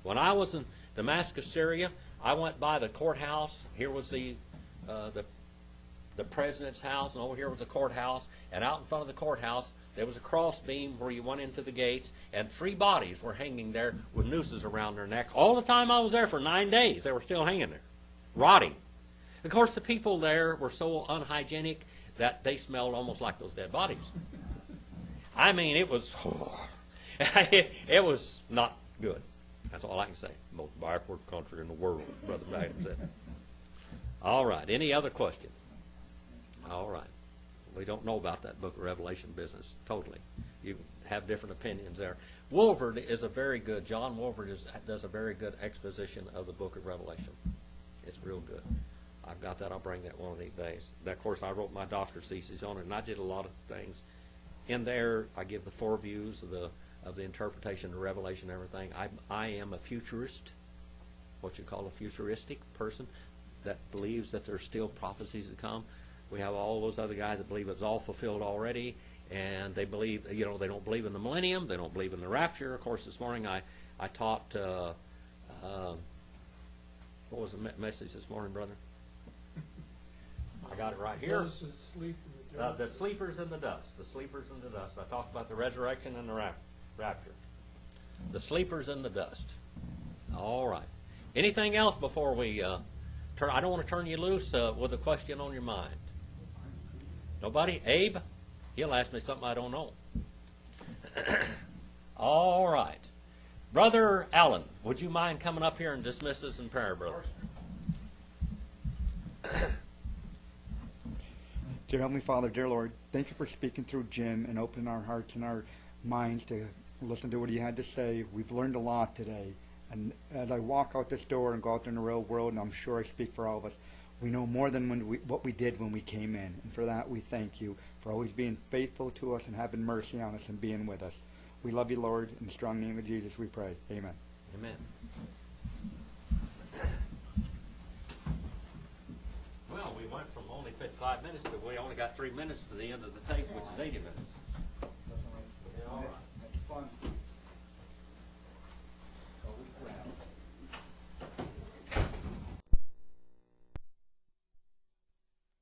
Speaker 1: When I was in Damascus, Syria, I went by the courthouse. Here was the president's house, and over here was the courthouse. And out in front of the courthouse, there was a cross beam where you went into the gates, and 3 bodies were hanging there with nooses around their neck. All the time I was there for 9 days, they were still hanging there, rotting. Of course, the people there were so unhygienic that they smelled almost like those dead bodies. I mean, it was not good. That's all I can say. Most backward country in the world, Brother Baggins said. All right. Any other question? All right. We don't know about that book of Revelation business totally. You have different opinions there. Wolford is John Wolford does a very good exposition of the book of Revelation. It's real good. I've got that. I'll bring that one of these days. Of course, I wrote my doctor's thesis on it, and I did a lot of things. In there, I give the 4 views of the interpretation of Revelation and everything. I am a futurist, what you call a futuristic person, that believes that there's still prophecies to come. We have all those other guys that believe it's all fulfilled already, and they believe, they don't believe in the millennium, they don't believe in the rapture. Of course, this morning I taught, what was the message this morning, brother? I got it right here.
Speaker 4: Those that sleep in the dark.
Speaker 1: The sleepers in the dust. The sleepers in the dust. I talked about the resurrection and the rapture. The sleepers in the dust. All right. Anything else before we turn? I don't want to turn you loose with a question on your mind. Nobody? Abe? He'll ask me something I don't know. All right. Brother Allen, would you mind coming up here and dismiss us in prayer, brother?
Speaker 3: Dear Heavenly Father, dear Lord, thank you for speaking through Jim and opening our hearts and our minds to listen to what he had to say. We've learned a lot today. And as I walk out this door and go out there in the real world, and I'm sure I speak for all of us, we know more than what we did when we came in. And for that, we thank you for always being faithful to us and having mercy on us and being with us. We love you, Lord. In the strong name of Jesus, we pray. Amen.
Speaker 1: Amen. Well, we went from only 5 minutes to we only got 3 minutes to the end of the tape, which is 80 minutes.